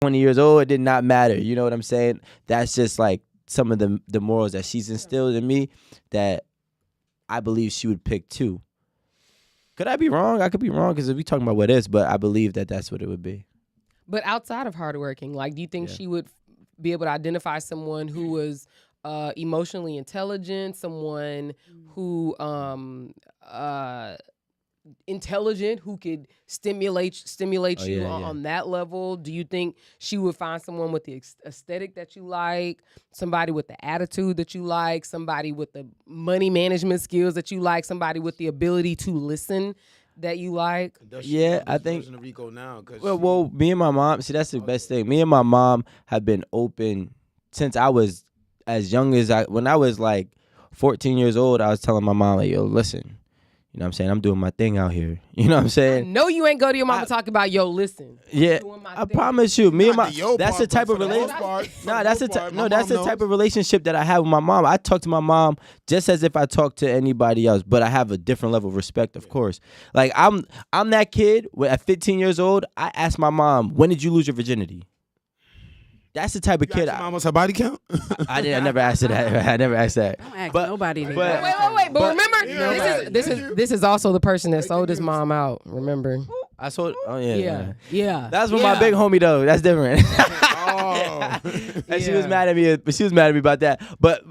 20 years old, it did not matter. You know what I'm saying? That's just like some of the morals that she's instilled in me that I believe she would pick too. Could I be wrong? I could be wrong because we talking about what is, but I believe that that's what it would be. But outside of hardworking, like, do you think she would be able to identify someone who was emotionally intelligent, someone who intelligent, who could stimulate you on that level? Do you think she would find someone with the aesthetic that you like, somebody with the attitude that you like, somebody with the money management skills that you like, somebody with the ability to listen that you like? I think. Rico now, well, me and my mom. See, that's the best thing. Me and my mom have been open since I was as young as when I was like 14 years old. I was telling my mom, like, yo, listen. You know what I'm saying? I'm doing my thing out here. You know what I'm saying? No, you ain't go to your mama talking about, yo, listen. Yeah, I promise you. Me and my that's the type of relationship. That's the type of relationship that I have with my mom. I talk to my mom just as if I talk to anybody else, but I have a different level of respect, of course. Like I'm that kid at 15 years old. I asked my mom, when did you lose your virginity? That's the type of kid. Mom, what's her body count? I never asked her that. I never asked that. Don't ask nobody. Wait. But remember, this is also the person that sold his mom out. Remember? I sold. Oh yeah. That's what my big homie though. That's different. And she was mad at me. She was mad at me about that. But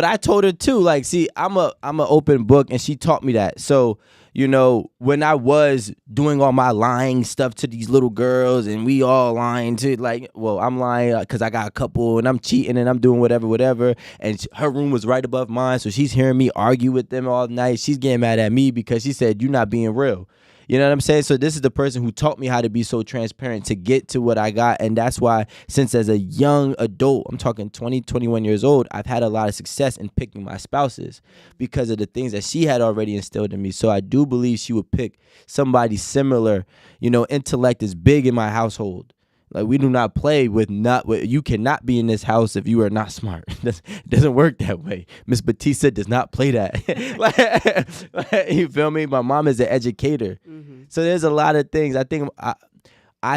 I told her too. Like, see, I'm an open book, and she taught me that. So, you know, when I was doing all my lying stuff to these little girls, and we all lying to, like, well, I'm lying because I got a couple, and I'm cheating, and I'm doing whatever. And her room was right above mine, so she's hearing me argue with them all night. She's getting mad at me because she said, "You're not being real." You know what I'm saying? So this is the person who taught me how to be so transparent to get to what I got. And that's why, since as a young adult, I'm talking 20, 21 years old, I've had a lot of success in picking my spouses because of the things that she had already instilled in me. So I do believe she would pick somebody similar. You know, intellect is big in my household. Like, we do not play with you cannot be in this house if you are not smart. It doesn't work that way. Miss Batista does not play that. You feel me? My mom is an educator. Mm-hmm. So there's a lot of things. I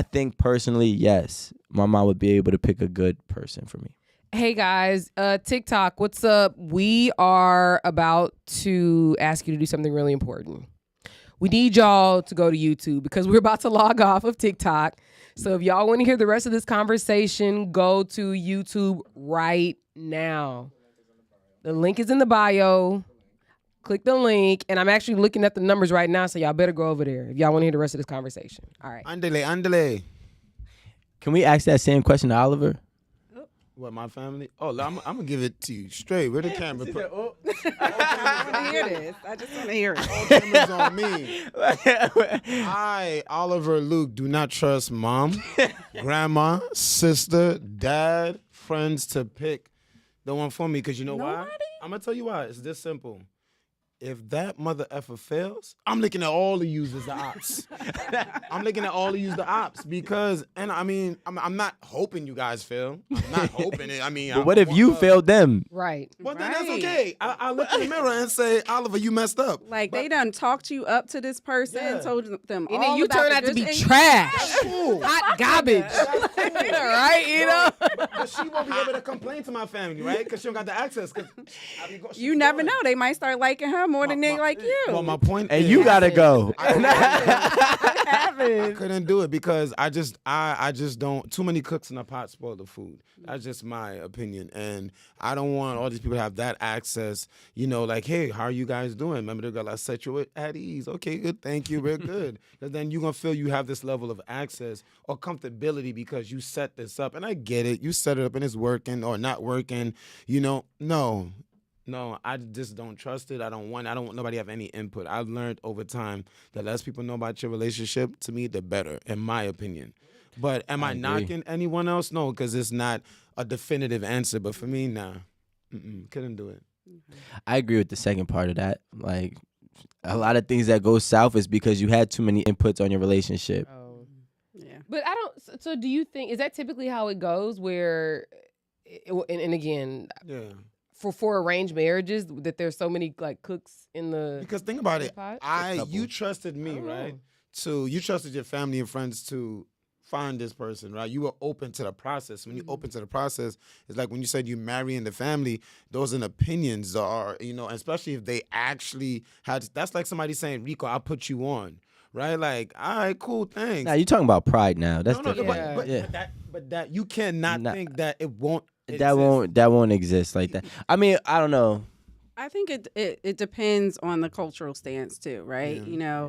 think personally, yes, my mom would be able to pick a good person for me. Hey guys, TikTok, what's up? We are about to ask you to do something really important. We need y'all to go to YouTube because we're about to log off of TikTok. So if y'all want to hear the rest of this conversation, go to YouTube right now. The link is in the bio. Click the link. And I'm actually looking at the numbers right now, so y'all better go over there if y'all want to hear the rest of this conversation. All right. Andale. Can we ask that same question to Oliver? What, my family? Oh, I'm going to give it to you straight. Where the camera? I want to hear this. I just want to hear it. All cameras on me. I, Oliver Luke, do not trust mom, grandma, sister, dad, friends to pick the one for me. Because you know why? I'm going to tell you why. It's this simple. If that mother effer fails, I'm looking at all the users, the ops. I'm looking at all the users, the ops, because, and I mean, I'm not hoping you guys fail. I'm not hoping it. I mean, but what if you failed them? Right. Well, then that's okay. I look in the mirror and say, Oliver, you messed up. Like, they done talked you up to this person, told them all. And then you about turn out to be trash. Cool. Hot garbage. Right? You know? But she won't be able to complain to my family, right? Because she don't got the access. You never know. They might start liking her more than they like you. Well, my point and is, you gotta go. I couldn't do it because I just don't. Too many cooks in a pot spoil the food. That's just my opinion, and I don't want all these people to have that access. You know, like, hey, how are you guys doing? Remember the girl I set you at ease? Okay, good, thank you, we're good. Because then you're gonna feel you have this level of access or comfortability because you set this up, and I get it. You set it up and it's working or not working. You know, No, I just don't trust it. I don't want nobody to have any input. I've learned over time the less people know about your relationship, to me, the better, in my opinion. But am I knocking anyone else? No, because it's not a definitive answer. But for me, nah, couldn't do it. I agree with the second part of that. Like, a lot of things that go south is because you had too many inputs on your relationship. Oh. Yeah. But I don't, so do you think, is that typically how it goes where, and again, yeah. For arranged marriages, that there's so many like cooks in the because think about it, pot? you trusted me, right? You trusted your family and friends find this person, right? You were open to the process. When you're open to the process, it's like when you said you marry in the family, those are opinions are, especially if they actually had, that's like somebody saying, Rico, I'll put you on, right? Like, all right, cool, thanks. Nah, you're talking about pride now. That's no, different. but that you cannot think that it won't that won't exist like that. I mean, I don't know. I think it depends on the cultural stance too, right? Yeah.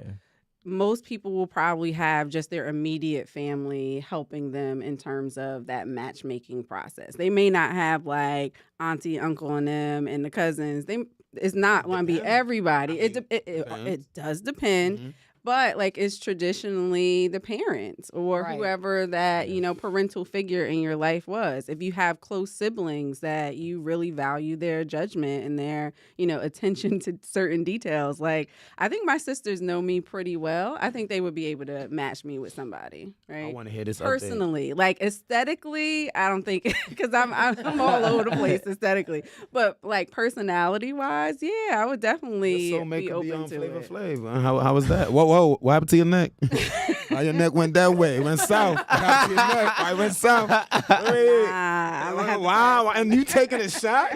Most people will probably have just their immediate family helping them in terms of that matchmaking process. They may not have like auntie, uncle, and them and the cousins. It's not going to be everybody. It does depend. Mm-hmm. But like it's traditionally the parents or whoever that, parental figure in your life was. If you have close siblings that you really value their judgment and their, attention to certain details. Like I think my sisters know me pretty well. I think they would be able to match me with somebody, right? I want to hear this personally. Like aesthetically, I don't think because I'm all over the place aesthetically. But like personality wise, yeah, I would definitely be open to Flavor it. Flav. How was that? Whoa, what happened to your neck? Your neck went that way. It went south. What happened to your neck? I went south. Wow. And you taking a shot?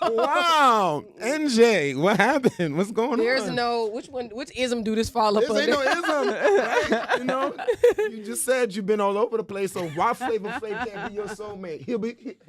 Wow. NJ, what happened? What's going on? There's no, which ism do this fall up under? This ain't no ism, right? You just said you've been all over the place, so why Flavor Flav can't be your soulmate? He'll relocate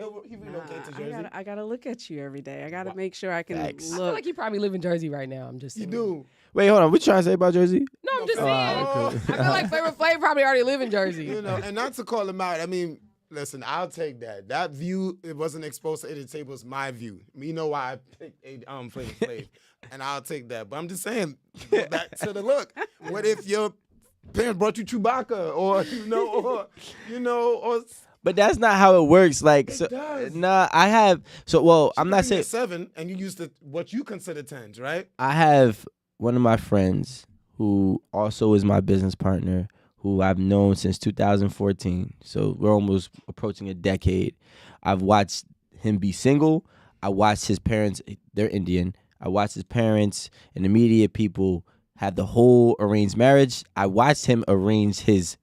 to Jersey. I gotta look at you every day. I gotta make sure I can look. I feel like you probably live in Jersey right now. I'm just saying. You do. Wait, hold on. What you trying to say about Jersey? No, I'm just saying. I feel like Flavor Flav probably already live in Jersey. And not to call him out. I mean, listen, I'll take that. That view, it wasn't exposed to the table. It's my view. You know why I picked Flavor Flav, and I'll take that. But I'm just saying, go back to the look. What if your parents brought you Chewbacca, or But that's not how it works. Like, it does. Nah, I have. So, well, I'm not saying 7, and you used what you consider 10s, right? I have one of my friends who also is my business partner, who I've known since 2014. So we're almost approaching a decade. I've watched him be single. I watched his parents. They're Indian. I watched his parents and immediate people have the whole arranged marriage. I watched him arrange his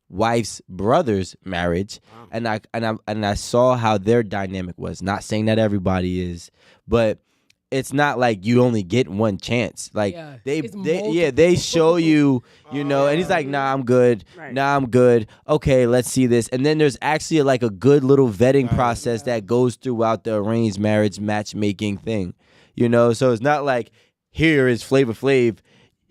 wife's brother's marriage, and I saw how their dynamic was. Not saying that everybody is, but it's not like you only get one chance. Like they show you, and he's like, nah, I'm good. Right. Nah, I'm good. Okay, let's see this. And then there's actually like a good little vetting process that goes throughout the arranged marriage matchmaking thing. So it's not like here is Flavor Flav.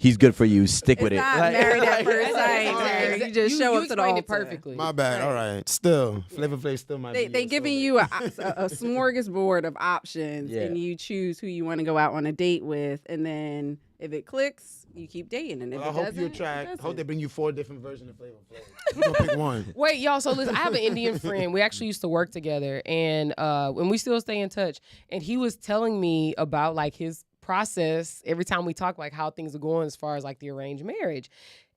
He's good for you. Stick with it. Not married at first sight. You just show up to the altar. It perfectly. My bad. All right. Still, Flavor Flav still might be. They giving you a smorgasbord of options, and you choose who you want to go out on a date with, and then if it clicks, you keep dating. And if I it hope doesn't, you attract. it I hope they bring you 4 different versions of Flavor Flav. You gonna pick one. Wait, y'all. So listen, I have an Indian friend. We actually used to work together, and we still stay in touch. And he was telling me about like his process every time we talk, like how things are going as far as like the arranged marriage.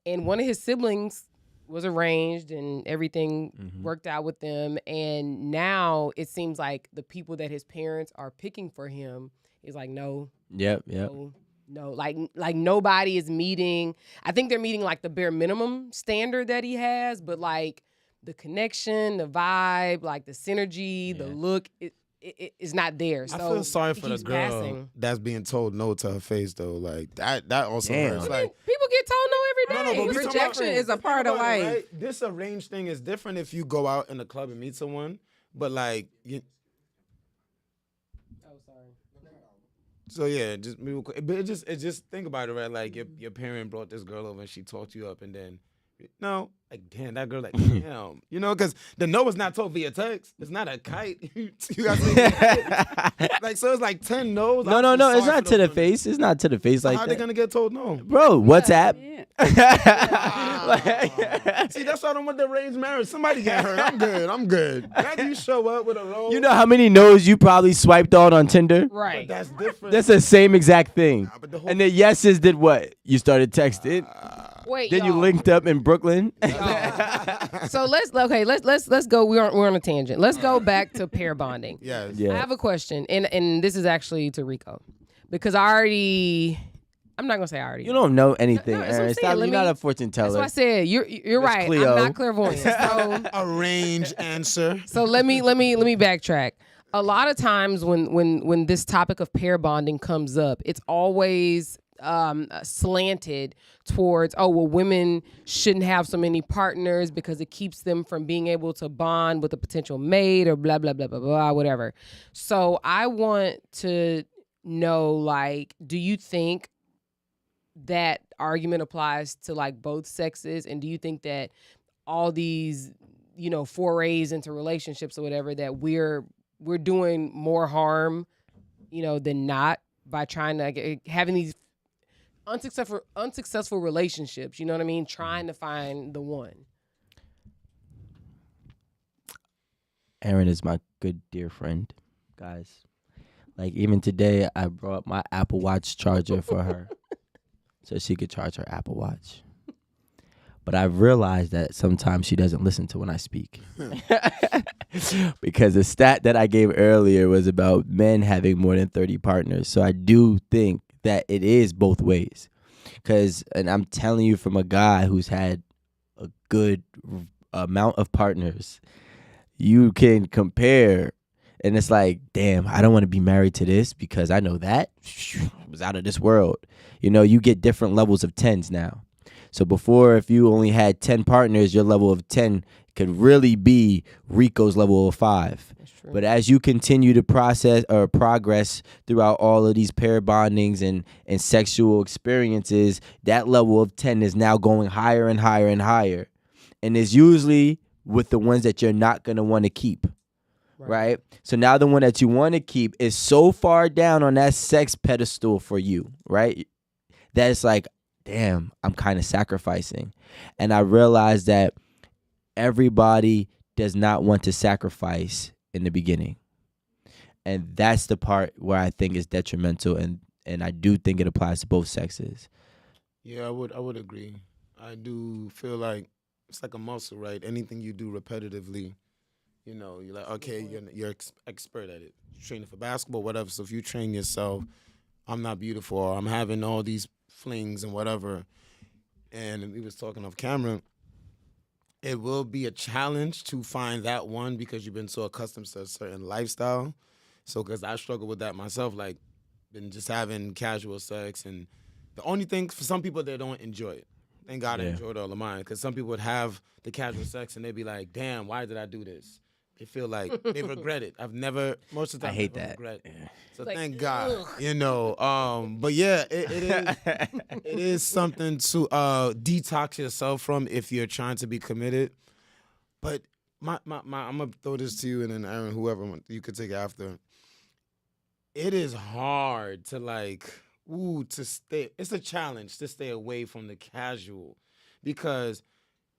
And one of his siblings was arranged and everything worked out with them. And now it seems like the people that his parents are picking for him is like, no. Yep. No, like nobody is meeting. I think they're meeting like the bare minimum standard that he has, but like the connection, the vibe, like the synergy, the look, it is not there. So I feel sorry for the girl that's being told no to her face, though. Like that also hurts. Like people get told no every day. No, but rejection is a part of life. Right? This arranged thing is different if you go out in the club and meet someone, but like So yeah, just real quick. But it just think about it, right? Like your parent brought this girl over and she talked you up, and then like damn, that girl, like damn, because the no is not told via text. It's not a kite. You got like so it's like 10 no's. No, it's not to the face. It's not to the face like that. How are they gonna get told no, bro? WhatsApp. Yeah. See, that's why I don't want the arranged marriage. Somebody get hurt. I'm good. After you show up with a rose. You know how many no's you probably swiped on Tinder? Right. But that's different. That's the same exact thing. And the yeses did what? You started texting. Wait, then you linked up in Brooklyn. So let's go. We're on a tangent. Let's go back to pair bonding. Yes. Yeah. I have a question, and this is actually to Rico, because I I'm not gonna say I already. You don't know anything, No, that's what I'm Aaron. saying. You're not a fortune teller. That's what I said. You're Miss right. Cleo. I'm not clairvoyant. So, Arrange answer. so let me backtrack. A lot of times when this topic of pair bonding comes up, it's always slanted towards, oh, well, women shouldn't have so many partners because it keeps them from being able to bond with a potential mate or blah, blah, blah, blah, blah, whatever. So I want to know, like, do you think that argument applies to like both sexes? And do you think that all these, forays into relationships or whatever, that we're doing more harm, than not by trying to having these unsuccessful relationships, you know what I mean? Trying to find the one. Aaron is my good dear friend, guys. Like even today, I brought my Apple Watch charger for her so she could charge her Apple Watch. But I've realized that sometimes she doesn't listen to when I speak. Because the stat that I gave earlier was about men having more than 30 partners. So I do think that it is both ways. And I'm telling you from a guy who's had a good amount of partners, you can compare. And it's like, damn, I don't want to be married to this because I know that was out of this world. You get different levels of 10s now. So before, if you only had 10 partners, your level of 10 could really be Rico's level of 5. But as you continue to process or progress throughout all of these pair bondings and sexual experiences, that level of 10 is now going higher and higher and higher. And it's usually with the ones that you're not going to want to keep. Right? So now the one that you want to keep is so far down on that sex pedestal for you, right? That it's like, damn, I'm kind of sacrificing. And I realized that everybody does not want to sacrifice in the beginning. And that's the part where I think is detrimental, and I do think it applies to both sexes. Yeah, I would agree. I do feel like it's like a muscle, right? Anything you do repetitively, you're like, okay, you're expert at it. You're training for basketball, whatever. So if you train yourself, I'm not beautiful, or I'm having all these flings and whatever, and we was talking off camera, it will be a challenge to find that one because you've been so accustomed to a certain lifestyle. So because I struggle with that myself, like been just having casual sex, and the only thing for some people, they don't enjoy it. Thank God I enjoyed all of mine, because some people would have the casual sex and they'd be like, damn, why did I do this? They feel like they regret it. Most of the time I hate never that. regret. So like, thank God, but yeah, it is something to detox yourself from if you're trying to be committed. But my I'm gonna throw this to you, and then Aaron, whoever you could take after. It is hard to to stay. It's a challenge to stay away from the casual, because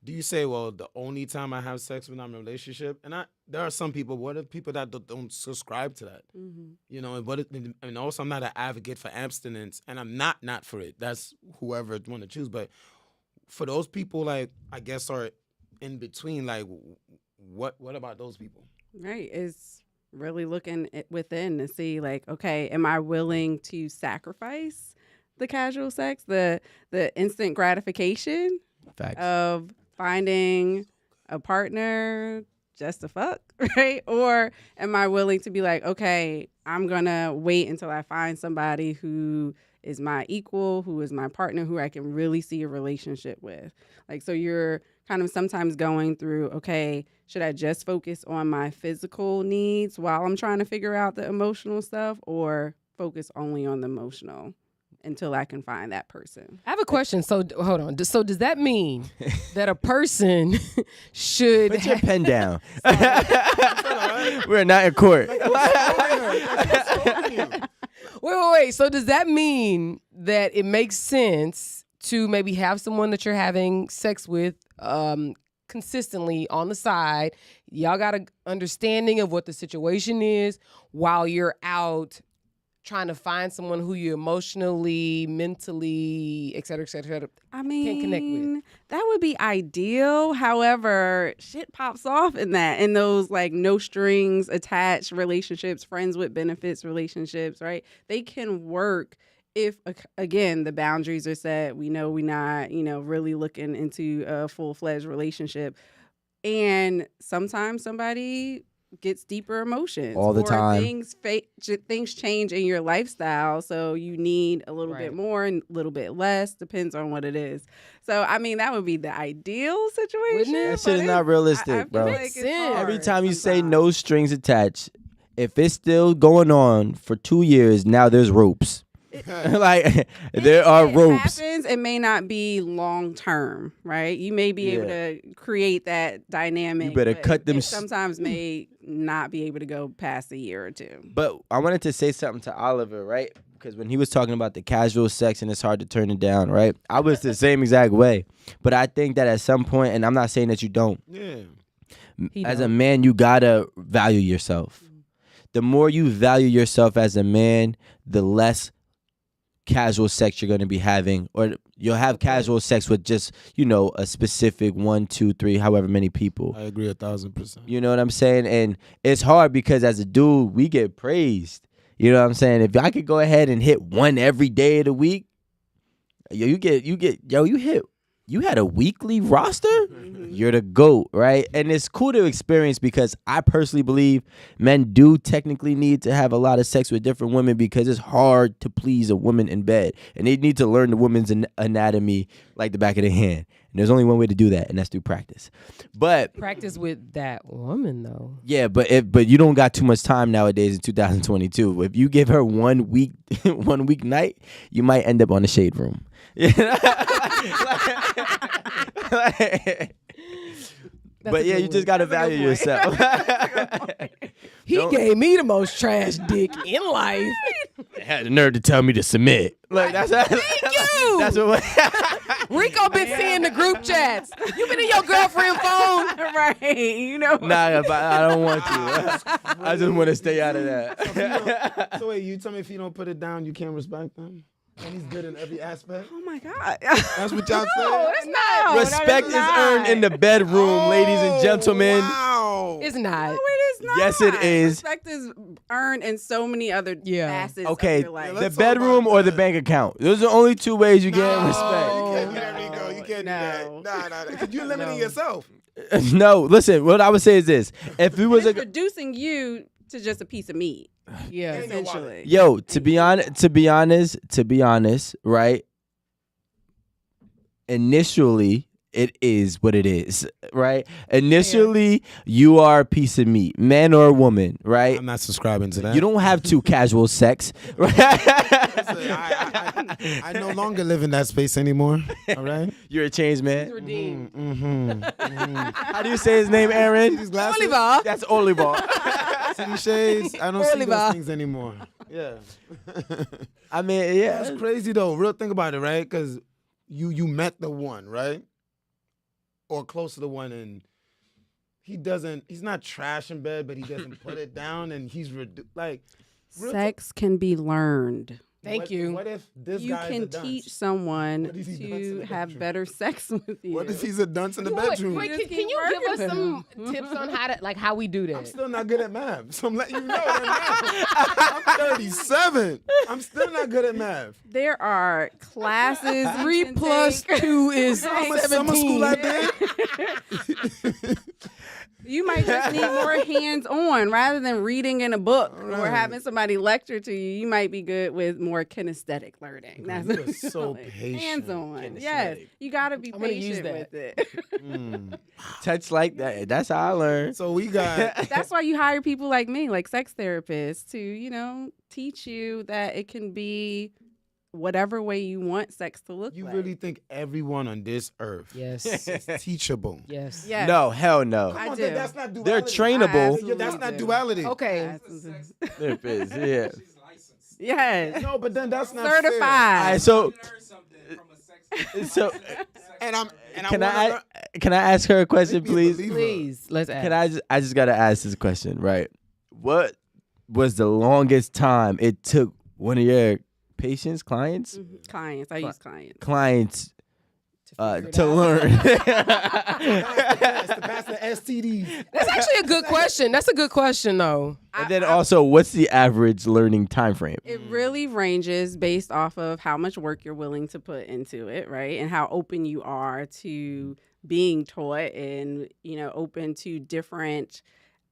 do you say, well, the only time I have sex when I'm in a relationship? And there are some people, what are people that don't subscribe to that? Mm-hmm. And also I'm not an advocate for abstinence, and I'm not for it. That's whoever want to choose. But for those people, like, I guess are in between, like, what about those people? Right. It's really looking within to see, like, okay, am I willing to sacrifice the casual sex, the instant gratification of finding a partner just to fuck, right? Or am I willing to be like, okay, I'm gonna wait until I find somebody who is my equal, who is my partner, who I can really see a relationship with. Like, so you're kind of sometimes going through, okay, should I just focus on my physical needs while I'm trying to figure out the emotional stuff, or focus only on the emotional until I can find that person? I have a question. So hold on. So does that mean that a person should put your pen down? We're not in court. Wait. So does that mean that it makes sense to maybe have someone that you're having sex with consistently on the side? Y'all got an understanding of what the situation is while you're out trying to find someone who you emotionally, mentally, et cetera, can connect with. That would be ideal. However, shit pops off in those like no strings attached relationships, friends with benefits relationships, right? They can work if again the boundaries are set, we know we're not, really looking into a full-fledged relationship, and sometimes somebody gets deeper emotions all the or time. things change in your lifestyle, so you need a little Right. bit more and a little bit less, depends on what it is. So I mean, that would be the ideal situation. Wouldn't it? That shit but is it's- not realistic, I feel bro. like Makes it's sense. hard Every time you say sometimes. no strings attached, if it's still going on for 2 years, now there's ropes. Like there are It ropes. happens, it may not be long term, right? You may be able Yeah. to create that dynamic. You better but cut them it sometimes may not be able to go past a year or two. But I wanted to say something to Oliver, right? Because when he was talking about the casual sex and it's hard to turn it down, right? I was the same exact way. But I think that at some point, and I'm not saying that you don't, Yeah. He as a don't. man, you gotta value yourself. The more you value yourself as a man, the less casual sex you're going to be having, or you'll have casual sex with just, a specific 1, 2, 3, however many people. I agree 1,000%. You know what I'm saying? And it's hard because as a dude, we get praised. You know what I'm saying? If I could go ahead and hit one every day of the week, you had a weekly roster? You're the GOAT, right? And it's cool to experience because I personally believe men do technically need to have a lot of sex with different women because it's hard to please a woman in bed. And they need to learn the woman's anatomy like the back of their hand. And there's only one way to do that, and that's through practice. But Practice with that woman though. yeah, but you don't got too much time nowadays in 2022. If you give her 1 week, 1 week night, you might end up on the shade room. But yeah, you just gotta value yourself. He gave me the most trash dick in life. Had the nerve to tell me to submit. Like that's you. That's what. Rico been seeing the group chats. You been in your girlfriend phone? Right. Nah, I don't want to. I just want to stay out of that. So wait, you tell me if you don't put it down, you can't respect them? And he's good in every aspect? Oh my God. That's what y'all No, say? it's not. Respect is earned in the bedroom, ladies and gentlemen. Wow. It's not. No, it is not. Yes, it is. Respect is earned in so many other facets Okay, of your life. the let's talk bedroom about or the that. bank account. Those are the only two ways you get You respect. can't do that, Rico. You can't No. do that. Nah. Because you're limiting yourself. No, listen. What I would say is this: if it was It's a reducing you to just a piece of meat, Yeah. essentially. yo, to be honest, right? Initially, it is what it is, right? Initially, you are a piece of meat, man or woman, right? I'm not subscribing to that. You don't have to casual sex, right? Listen, I no longer live in that space anymore. All right? You're a changed man. Redeemed. How do you say his name, Aaron? These glasses, Oliver. That's Oliver. see these shades, I don't see Oliver. those things anymore. Yeah. I mean, yeah. That's crazy though. Real think about it, right? Because you met the one, right? Or close to the one, and he's not trash in bed, but he doesn't put it down, and he's like. Sex can be learned. Thank you. What if this You guy is can a dunce? teach someone What if he dunce in to the have bedroom? better sex with you. What if he's a dunce in the bedroom? Wait, Just can keep you give us working some with tips on how we do I'm that? still not good at math, so I'm letting you know that now. I'm 37. I'm still not good at math. There are classes. 3 plus 2 is How much summer 17. school I did? You might just need more hands-on rather than reading in a book or Right. having somebody lecture to you. You might be good with more kinesthetic learning. That's You are so like patient. hands-on. Yes, you got to be I'm gonna use patient that. with it. Mm. Touch like that. That's how I learned. So we got. That's why you hire people like me, like sex therapists, to teach you that it can be whatever way you want sex to look You like. really think everyone on this earth Yes. is teachable? Yes. Yes. No, hell no. I Come on, do. That's not duality. They're trainable. Absolutely That's not do. duality. Okay. There it is, yeah. Yes. No, but then that's not Certified. All right, so And can I ask her a question, please? Please, let's ask. I just gotta ask this question, right? What was the longest time it took one of your clients Clients. I use clients. to learn. to pass the STDs. That's actually a good question. That's a good question, though. And then also, what's the average learning time frame? It really ranges based off of how much work you're willing to put into it, right? And how open you are to being taught and, open to different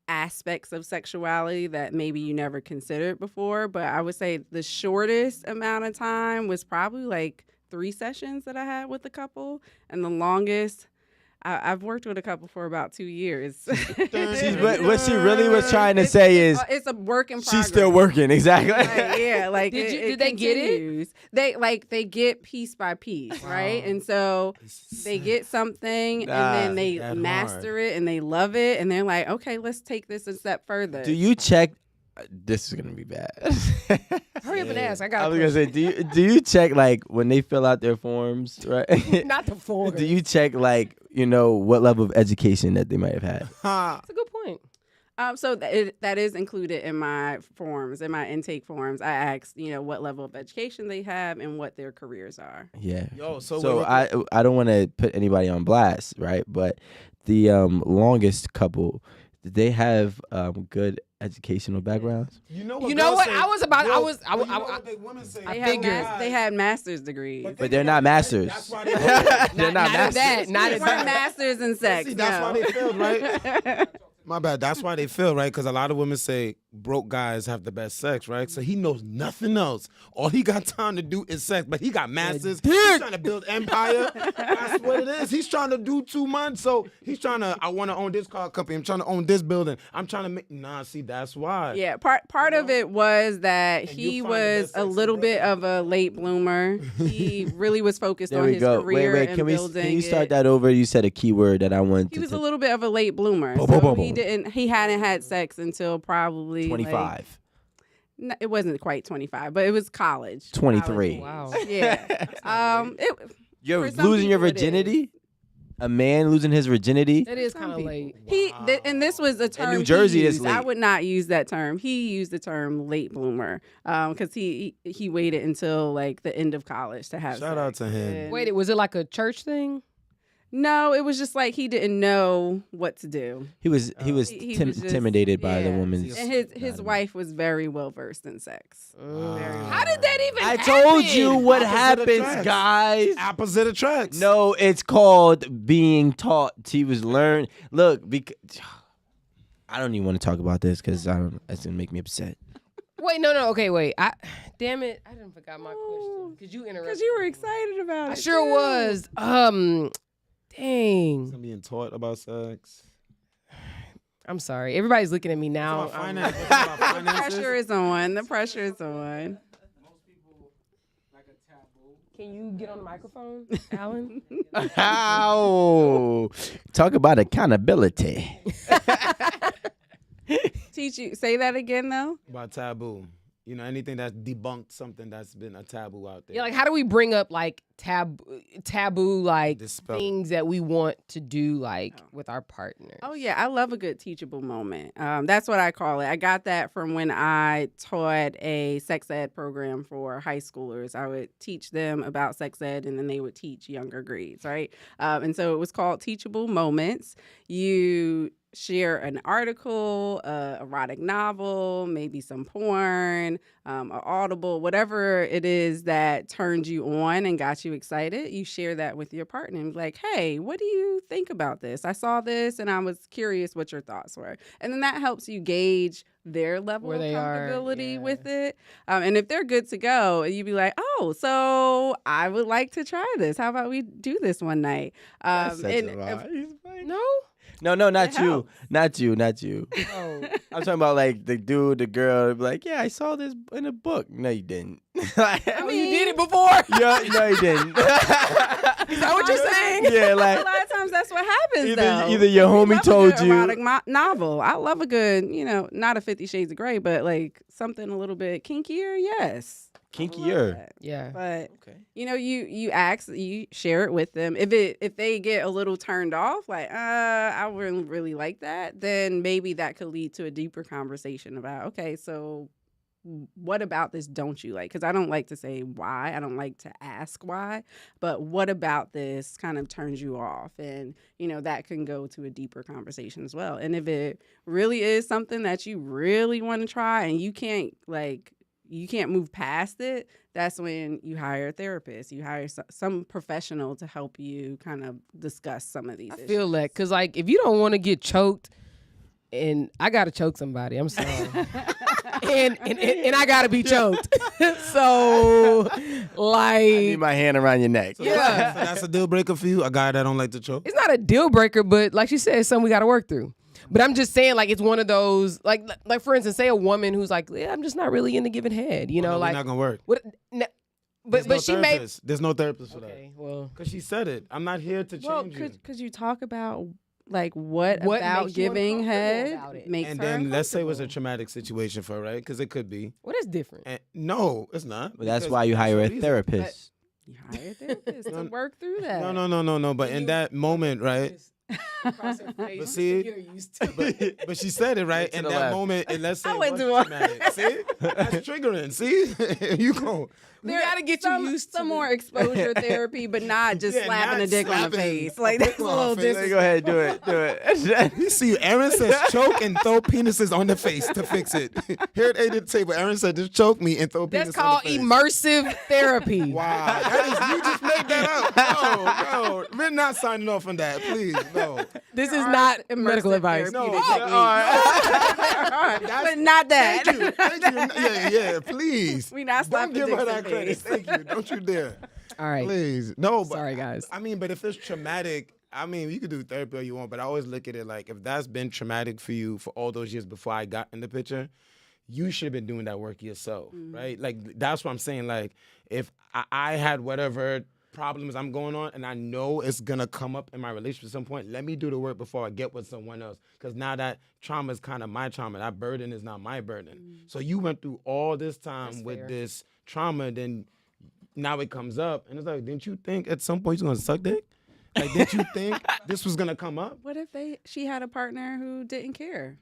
aspects of sexuality that maybe you never considered before. But I would say the shortest amount of time was probably like 3 sessions that I had with a couple. And the longest, I've worked with a couple for about 2 years. What she really was trying to say is it's a work in progress. she's still working. Exactly. Like did they get it? They get piece by piece, right? And so they get something and then they master it and they love it and they're like, okay, let's take this a step further. Do you check? This is gonna be bad. Hurry up and ask. I got. I was gonna say, do you check like when they fill out their forms, right? Not the forms. Do you check like what level of education that they might have had? That's a good point. So that is included in my forms, in my intake forms. I asked, what level of education they have and what their careers are. Yeah. So I don't want to put anybody on blast, right? But the longest couple, did they have good educational backgrounds? You know what? Say, I was about. yo, I was. you know what big women say? They had master's degrees. But they're not masters. That's why they They're not masters. Not They as weren't that. masters in sex. See, that's why they failed, right? My bad. That's why they feel, right? Because a lot of women say broke guys have the best sex, right? So he knows nothing else. All he got time to do is sex, but he got masters. He's trying to build empire. That's what it is. He's trying to do too much. So he's trying to, I want to own this car company. I'm trying to own this building. I'm trying to make, see, that's why. Yeah, part of it was that he was a little bit of a late bloomer. He really was focused There on we his go. career Wait, and can building you start it. that over? You said a keyword that I wanted He to. was a little bit of a late bloomer. Boom, So boom, boom, boom. he hadn't had sex until probably 25. No, it wasn't quite 25, but it was college. 23. Wow. Yeah. You're For some losing your people it is. virginity? A man losing his virginity? That is kind of late. And this was a term New Jersey, he it's used. I late. would not use that term. He used the term late bloomer because he waited until like the end of college to have Shout out sex. to him. And- Wait, was it like a church thing? No, it was just like he didn't know what to do. He was He was just- intimidated by the yeah. woman's. And his wife was very well versed in sex. How did that even I happen? told you what Opposite happens, attracts. guys. Opposite attracts. No, it's called being taught. He was learned. Look, because I don't even want to talk about this because that's gonna make me upset. Wait, no. Okay, wait. Damn it. I didn't forgot my question. Because you interrupted. Because you were excited about it. I sure too. was. Dang. I'm being taught about sex. I'm sorry. Everybody's looking at me now. It's about finance. It's about The finances. pressure is on. The pressure is on. Can you get on the microphone, Alan? Ow! Talk about accountability. Teach you. Say that again, though. About taboo. Anything that's debunked something that's been a taboo out there. Yeah, like how do we bring up like taboo like Dispel. things that we want to do like with our partners? Oh yeah, I love a good teachable moment. That's what I call it. I got that from when I taught a sex ed program for high schoolers. I would teach them about sex ed, and then they would teach younger grades, right? And so it was called Teachable Moments. You share an article, erotic novel, maybe some porn, an Audible, whatever it is that turned you on and got you excited. You share that with your partner and be like, hey, what do you think about this? I saw this and I was curious what your thoughts were. And then that helps you gauge their level Where of they are, comfortability yeah. with it. And if they're good to go, you'd be like, oh, so I would like to try this. How about we do this one night? No, not It you. helps. Not you. Oh. I'm talking about like the dude, the girl, be like, yeah, I saw this in a book. No, you didn't. Like, Oh, you did it before? yeah, no, you didn't. Is that what you're saying? Yeah, A like lot of times that's what happens, though. either your We homie love a told good you. erotic novel. I love a good, not a 50 Shades of Grey, but like something a little bit kinkier. Yes, I love Kinkier. that. Yeah. But Okay. you ask, you share it with them. If they get a little turned off, like I wouldn't really like that, then maybe that could lead to a deeper conversation about, okay, so what about this don't you like? Because I don't like to say why. I don't like to ask why. But what about this kind of turns you off? And, that can go to a deeper conversation as well. And if it really is something that you really want to try and you can't move past it, that's when you hire a therapist. You hire some professional to help you kind of discuss some of these issues. I feel that because, like, if you don't want to get choked, and I got to choke somebody, I'm sorry. and I got to be choked. So, like. I need my hand around your neck. So that's a deal breaker for you? A guy that don't like to choke? It's not a deal breaker, but like she said, it's something we got to work through. But I'm just saying, like, it's one of those, like for instance, say a woman who's like, yeah, I'm just not really into giving head, no, like. not going to work. What, but she made. There's no therapist for Okay, that. well. Because she said it. I'm not here to change you. Could you talk about, like, what about makes you giving head about it? makes And her then let's say it was a uncomfortable? traumatic situation for her, right? Because it could be. Well, that's different. And no, it's not. But that's Because why you hire a there's reason. therapist. You hire a therapist to No, work through that. No. But in that moment, right? But see, But she said it right To in the that left. moment. And let's say I it went was to one. traumatic. See, that's triggering. See, you go. we gotta get you used to some more exposure therapy, but not just Yeah, slapping not a dick on the slapping face. a Like, dick that's a on little the face. Go disrespectful. ahead, do it. You see, Aaron says choke and throw penises on the face to fix it. Here at A to the table, Aaron said just choke me and throw penises That's called on the face. immersive therapy. Wow, you just made that up. No, we're not signing off on that, please. No. This is not Immersive medical advice. No, therapeutic techniques. That's- But not that. Thank you. Yeah, please. We not Don't slapping give her dicks in that the credit. face. Thank you. Don't you dare. All right. Please. No, but Sorry, guys. I mean, but if it's traumatic, I mean, you could do therapy all you want, but I always look at it like if that's been traumatic for you for all those years before I got in the picture, you should have been doing that work yourself, right? Like, that's what I'm saying. Like, if I had whatever problems I'm going on and I know it's going to come up in my relationship at some point, let me do the work before I get with someone else. Because now that trauma is kind of my trauma. That burden is not my burden. So you went through all this time That's with fair. this trauma, then now it comes up. And it's like, didn't you think at some point you're going to suck dick? Like, didn't you think this was going to come up? What if she had a partner who didn't care?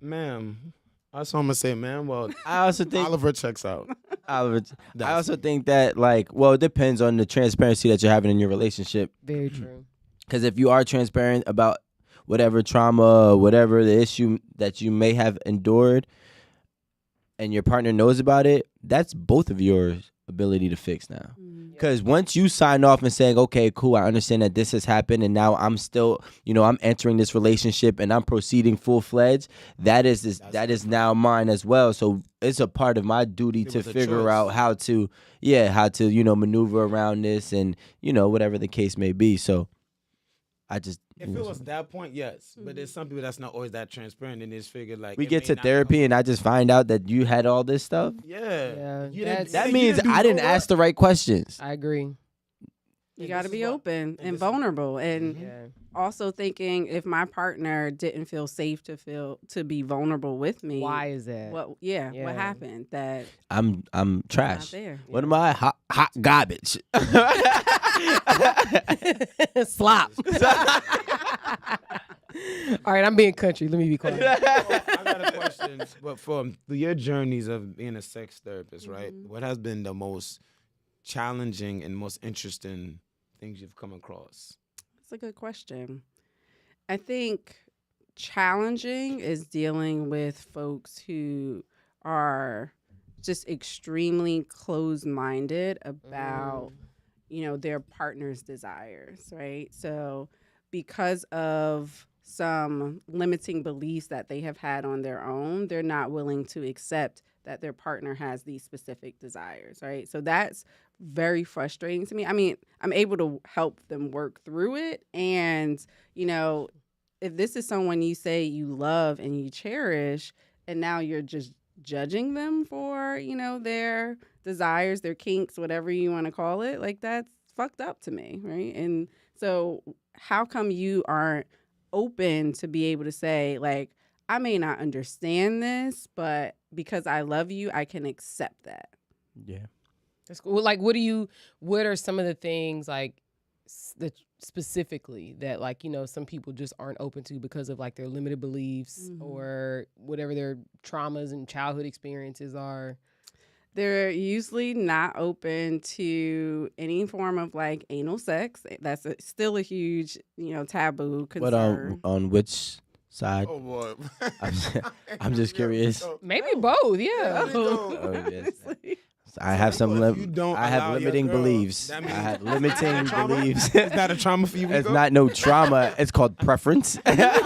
Ma'am, that's what I'm going to say, ma'am. Well, I also think Oliver checks out. Oliver, I That's also think that, like, well, it depends on the transparency that you're having in your relationship. Very true. Because if you are transparent about whatever trauma, whatever the issue that you may have endured, and your partner knows about it, that's both of your ability to fix now. Because once you sign off and saying, okay, cool, I understand that this has happened, and now I'm still, I'm entering this relationship and I'm proceeding full-fledged, that is now mine as well. So it's a part of my duty to was a figure choice. out how to maneuver around this and, whatever the case may be. So I just... If it was that point, yes. But there's some people that's not always that transparent and they just figure like we it get may to not therapy come- and I just find out that you had all this stuff. Yeah. Yeah, You that's- That you means do I didn't no ask the right questions. I agree. You And got to this be is why- open and and this is- vulnerable, and Yeah. also thinking if my partner didn't feel safe to be vulnerable with me, Why is that? what Yeah. happened that I'm not trash. there? What am I? Hot garbage. Slop. All right, I'm being country. Let me be quiet. I got a question. But from your journeys of being a sex therapist, right? What has been the most challenging and most interesting things you've come across? That's a good question. I think challenging is dealing with folks who are just extremely closed-minded about, their partner's desires, right? So because of some limiting beliefs that they have had on their own, they're not willing to accept that their partner has these specific desires, right? So that's very frustrating to me. I mean, I'm able to help them work through it. And, if this is someone you say you love and you cherish, and now you're just judging them for, their desires, their kinks, whatever you want to call it, like that's fucked up to me, right? And so how come you aren't open to be able to say, like, I may not understand this, but because I love you, I can accept that. Yeah. That's cool. Like, what are some of the things, like, specifically that like, you know, some people just aren't open to because of like their limited beliefs or whatever their traumas and childhood experiences are? They're usually not open to any form of like anal sex. That's still a huge, you know, taboo concern. But on which side? Oh boy. I'm just curious. Maybe both, yeah. Oh, yes. I have some I have limiting beliefs. I have limiting beliefs. Is that a trauma for you? It's not no trauma. It's called preference. See, that's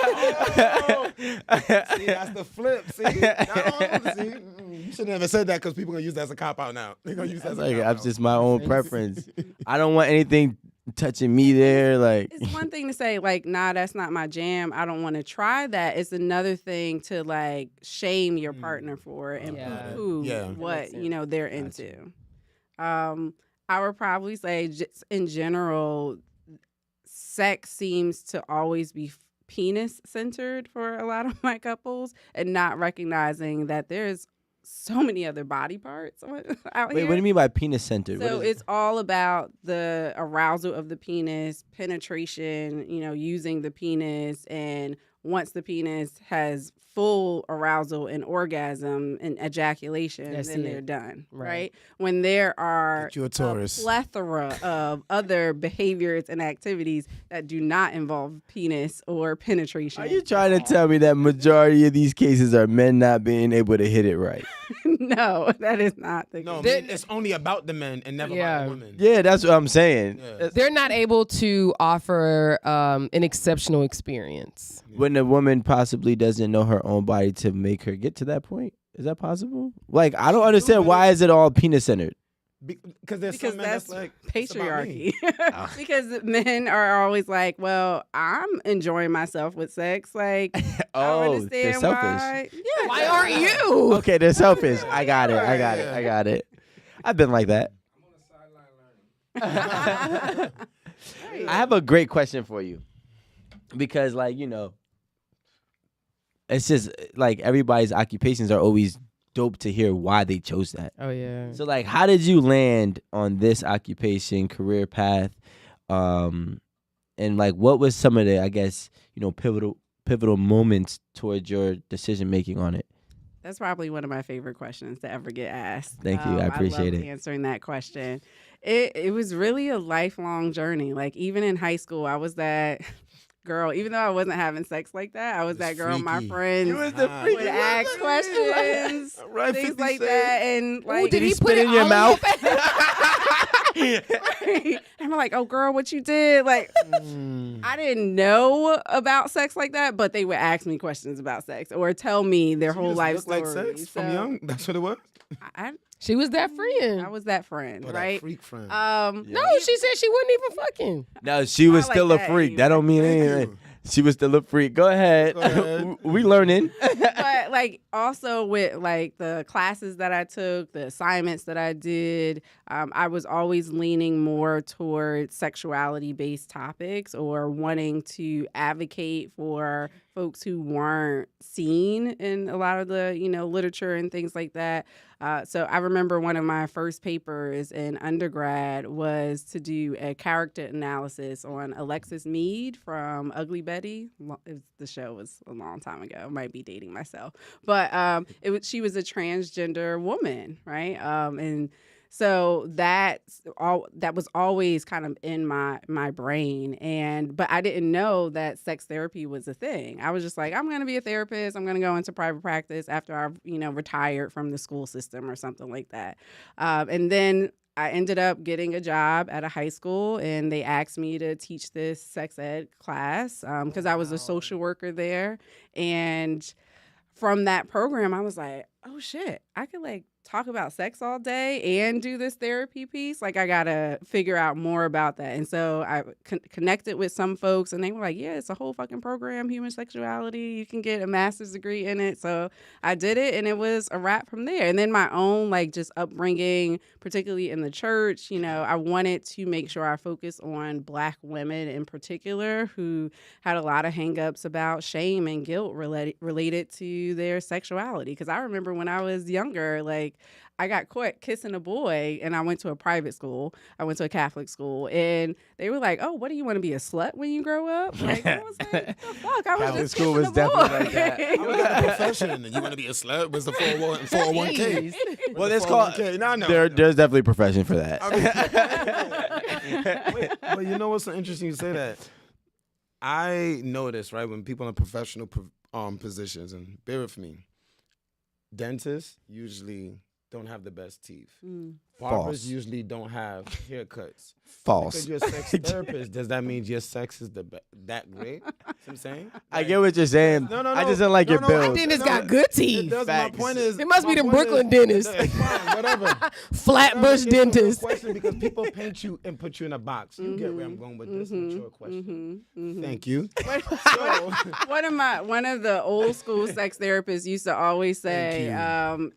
the flip. See, you shouldn't have said that because people are gonna use that as a cop out now. They're gonna use that as a cop out. That's just my own preference. I don't want anything touching me there. Like, it's one thing to say like, nah, that's not my jam. I don't want to try that. It's another thing to like shame your partner for it and poo-poo what you know they're into. I would probably say just in general, sex seems to always be penis centered for a lot of my couples, and not recognizing that there's so many other body parts out here. Wait, what do you mean by penis centered? So it's all about the arousal of the penis, penetration, you know, using the penis, and once the penis has full arousal and orgasm and ejaculation, then they're done, right? When there are a plethora of other behaviors and activities that do not involve penis or penetration. Are you trying to tell me that majority of these cases are men not being able to hit it right? No, that is not the case. No, it's only about the men and never about the women. Yeah, that's what I'm saying. Yeah. They're not able to offer an exceptional experience. Yeah. When a woman possibly doesn't know her own body to make her get to that point? Is that possible? Like, I don't understand why is it all penis centered? Because there's some men that's like patriarchy. Because men are always like, well, I'm enjoying myself with sex. Like, I don't understand they're selfish. why. Yeah, Why aren't you? Okay, they're selfish. I got it. I've been like that. I have a great question for you. Because, like, you know, it's just like everybody's occupations are always dope to hear why they chose that. Oh, yeah. So, like, how did you land on this occupation, career path? And, like, what was some of the, I guess, you know, pivotal moments towards your decision making on it? That's probably one of my favorite questions to ever get asked. Thank you. I appreciate love it. Answering that question. It was really a lifelong journey. Like, even in high school, I was that girl, even though I wasn't having sex like that, I was that girl my friends would ask questions, things like that. And like, did he spit in your mouth? Right. I'm like, oh girl, what you did? Like, I didn't know about sex like that, but they would ask me questions about sex or tell me their whole life story. Like sex from young? That's what it was? She was that friend. I was that friend, right? That freak friend. No, she said she wasn't even fucking. No, she was still a freak. That don't mean anything. She was still a freak. Go ahead. We learning. But like also with like the classes that I took, the assignments that I did, I was always leaning more towards sexuality-based topics or wanting to advocate for folks who weren't seen in a lot of the, you know, literature and things like that. So I remember one of my first papers in undergrad was to do a character analysis on Alexis Mead from Ugly Betty. The show was a long time ago. I might be dating myself. But she was a transgender woman, right? And so that was always kind of in my brain, but I didn't know that sex therapy was a thing. I was just like, I'm going to be a therapist. I'm going to go into private practice after I've retired from the school system or something like that. And then I ended up getting a job at a high school, and they asked me to teach this sex ed class because I was a social worker there. And from that program, I was like, oh shit, I could like talk about sex all day and do this therapy piece. Like, I gotta figure out more about that. And so I connected with some folks, and they were like, yeah, it's a whole fucking program, human sexuality. You can get a master's degree in it. So I did it, and it was a wrap from there. And then my own like just upbringing, particularly in the church, I wanted to make sure I focus on Black women in particular who had a lot of hangups about shame and guilt related to their sexuality. Because I remember when I was younger, like, I got caught kissing a boy, and I went to a private school. I went to a Catholic school, and they were like, "Oh, what do you want to be, a slut when you grow up?" Like, I was like, "The fuck?" I was Catholic just school kissing was a definitely boy. like that. I was in a profession, and you want to be a slut? Was the 401k? Well, it's called. 401k. No, no. There's definitely a profession for that. Wait, but you know what's so interesting? You say that. I notice, right, when people in professional positions, and bear with me, dentists usually don't have the best teeth. Barbers False. usually don't have haircuts. False. Because you're a sex therapist, does that mean your sex is that great? You know what I'm saying? I get what you're saying. No, I just don't like your no, build. Dentist got good teeth. My Facts. point is, It must be my the point Brooklyn is- dentist. It's fine, whatever. Flatbush I'm asking you a dentist. question because people paint you and put you in a box. You get where I'm going with this mature question. Thank you. So, One of the old school sex therapists used to always say, Thank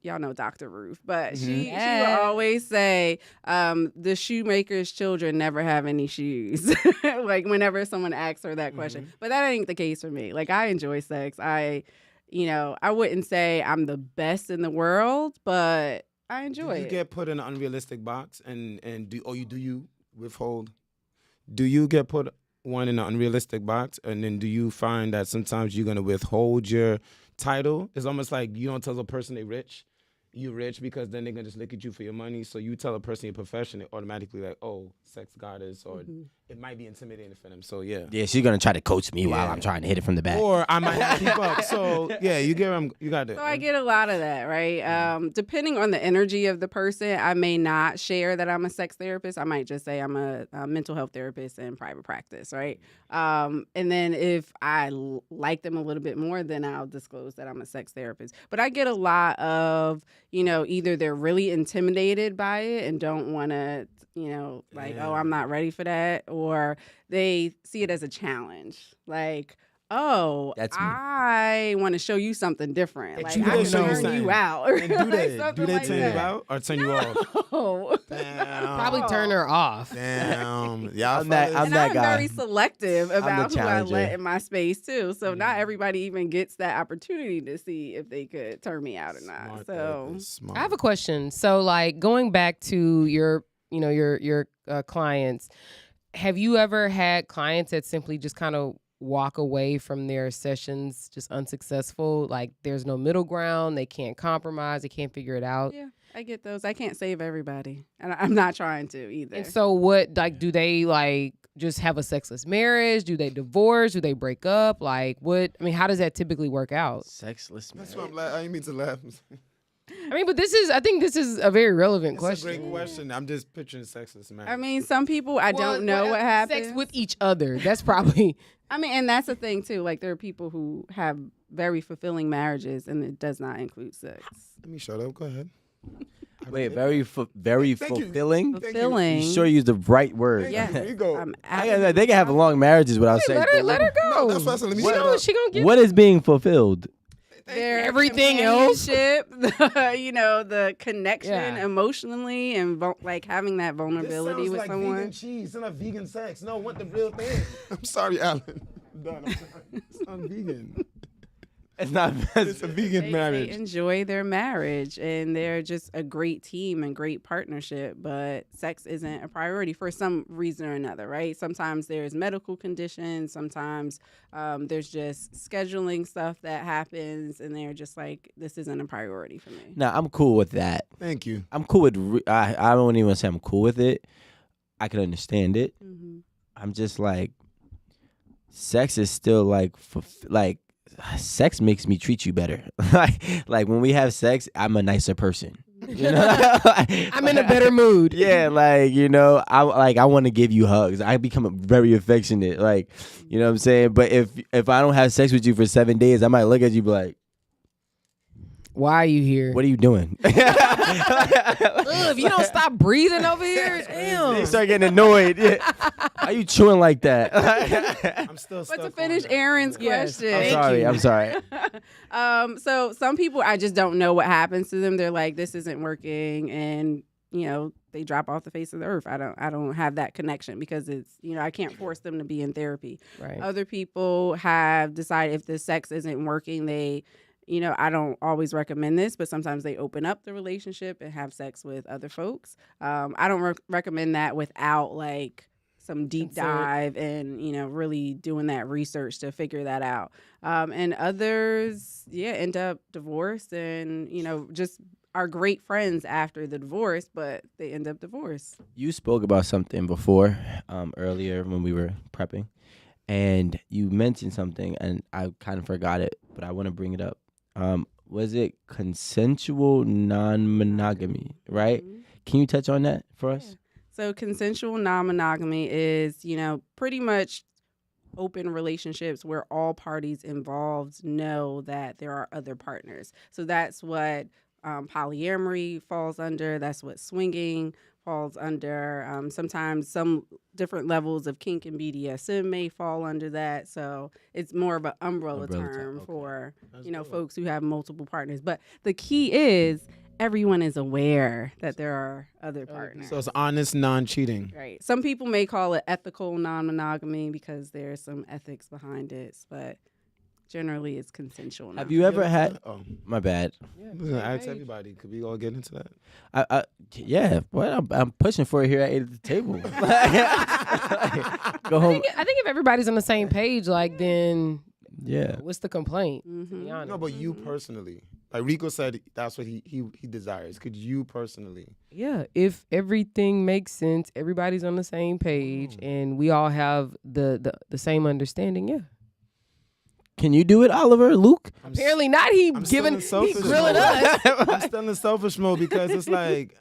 y'all know Dr. Ruth, but she would Yeah. always say, the shoemaker's children never have any shoes. Like whenever someone asks her that question. But that ain't the case for me. Like I enjoy sex. I wouldn't say I'm the best in the world, but I enjoy do you it. get put in an unrealistic box and do you withhold? Do you get put one in an unrealistic box, and then do you find that sometimes you're gonna withhold your title? It's almost like you don't tell a person they rich. You rich because then they're gonna just look at you for your money. So you tell a person your profession, they automatically like, oh, sex goddess, or it might be intimidating for them. So yeah. Yeah, she's gonna try to coach me while Yeah. I'm trying to hit it from the back. Or I might not keep up. So yeah, you get them. You got it. So I get a lot of that, right? Depending on the energy of the person, I may not share that I'm a sex therapist. I might just say I'm a mental health therapist in private practice, right? And then if I like them a little bit more, then I'll disclose that I'm a sex therapist. But I get a lot of, either they're really intimidated by it and don't want to, like, oh, I'm not ready for that, or they see it as a challenge, like, oh, That's me. I want to show you something different. That Like, you I don't can know turn something. you out. And do they? Like, Do they something turn like you that. out or turn you off? Oh. Damn. Probably turn her off. Damn. Y'all I'm that- fellas- I'm And that I'm guy. very selective about who I challenger. let in my space too. So not everybody even gets that opportunity to see if they could turn me out or not. Smart So therapist, smart. I have a question. So, like, going back to your clients, have you ever had clients that simply just kind of walk away from their sessions just unsuccessful? Like, there's no middle ground. They can't compromise. They can't figure it out. yeah, I get those. I can't save everybody, and I'm not trying to either. And so, what, like, do they, like, just have a sexless marriage? Do they divorce? Do they break up? Like, how does that typically work out? Sexless man. That's what I'm laughing. I didn't mean to laugh. I mean, but I think this is a very relevant It's question. a great question. I'm just picturing sexless marriage. I mean, some people I don't know what happens. Sex with each other. That's probably. I mean, and that's the thing too. Like, there are people who have very fulfilling marriages, and it does not include sex. Let me shut up. Go ahead. Wait, very very Thank you. fulfilling. Fulfilling. You sure use the right word. Yeah. There you go. They can have long marriages without sex. Let her go. No, that's why I said let me She shut gonna- up. She gonna get What is being fulfilled? Their Everything else? companionship, the connection Yeah. emotionally, and like having that This vulnerability sounds with like someone. vegan cheese. It's not vegan sex. No, what the real thing? I'm sorry, Alan. I'm done. It's not vegan. It's not. It's a vegan They marriage. enjoy their marriage, and they're just a great team and great partnership, but sex isn't a priority for some reason or another, right? Sometimes there's medical conditions, sometimes there's just scheduling stuff that happens, and they're just like, this isn't a priority for me. Nah, I'm cool with that. Thank you. I'm cool with. I don't even say I'm cool with it. I can understand it. Mm-hmm. I'm just like, sex is still like sex makes me treat you better. like when we have sex, I'm a nicer person. You know? I'm in a better mood. Yeah, I want to give you hugs. I become very affectionate. Like, you know what I'm saying? But if I don't have sex with you for 7 days, I might look at you and be like, Why are you here? what are you doing? Ugh, if you don't stop breathing over here, damn. They start getting annoyed. Yeah. Why you chewing like that? I'm still stuck But to on finish that. Aaron's Yes. question. I'm sorry. So some people, I just don't know what happens to them. They're like, this isn't working, and they drop off the face of the earth. I don't have that connection because it's I can't force them to be in therapy. Right. Other people have decided if the sex isn't working, they I don't always recommend this, but sometimes they open up the relationship and have sex with other folks. I don't recommend that without like some deep dive and, really doing that research to figure that out. And others, end up divorced and, just are great friends after the divorce, but they end up divorced. You spoke about something before, earlier when we were prepping, and you mentioned something, and I kind of forgot it, but I want to bring it up. Was it consensual non-monogamy, right? Mm-hmm. Can you touch on that for us? So consensual non-monogamy is, pretty much open relationships where all parties involved know that there are other partners. So that's what polyamory falls under. That's what swinging falls under. Sometimes some different levels of kink and BDSM may fall under that. So it's more of an umbrella term okay. for, That's folks who have multiple partners. But the key is everyone is aware that there are other partners. So it's honest, non-cheating. Right. Some people may call it ethical non-monogamy because there's some ethics behind it, but generally it's consensual. Have you ever had? Oh, My bad. listen, ask everybody. Could we all get into that? Yeah. Well, I'm pushing for it here at the table. Go home. I think if everybody's on the same page, like then Yeah. what's the complaint? Mm-hmm. To be honest. No, but you personally, like Rico said, that's what he desires. Could you personally? Yeah, if everything makes sense, everybody's on the same page, and we all have the same understanding. Yeah. Can you do it, Oliver? Luke? Apparently not. He I'm still giving in he selfish grilling mode. us. I'm still in selfish mode because it's like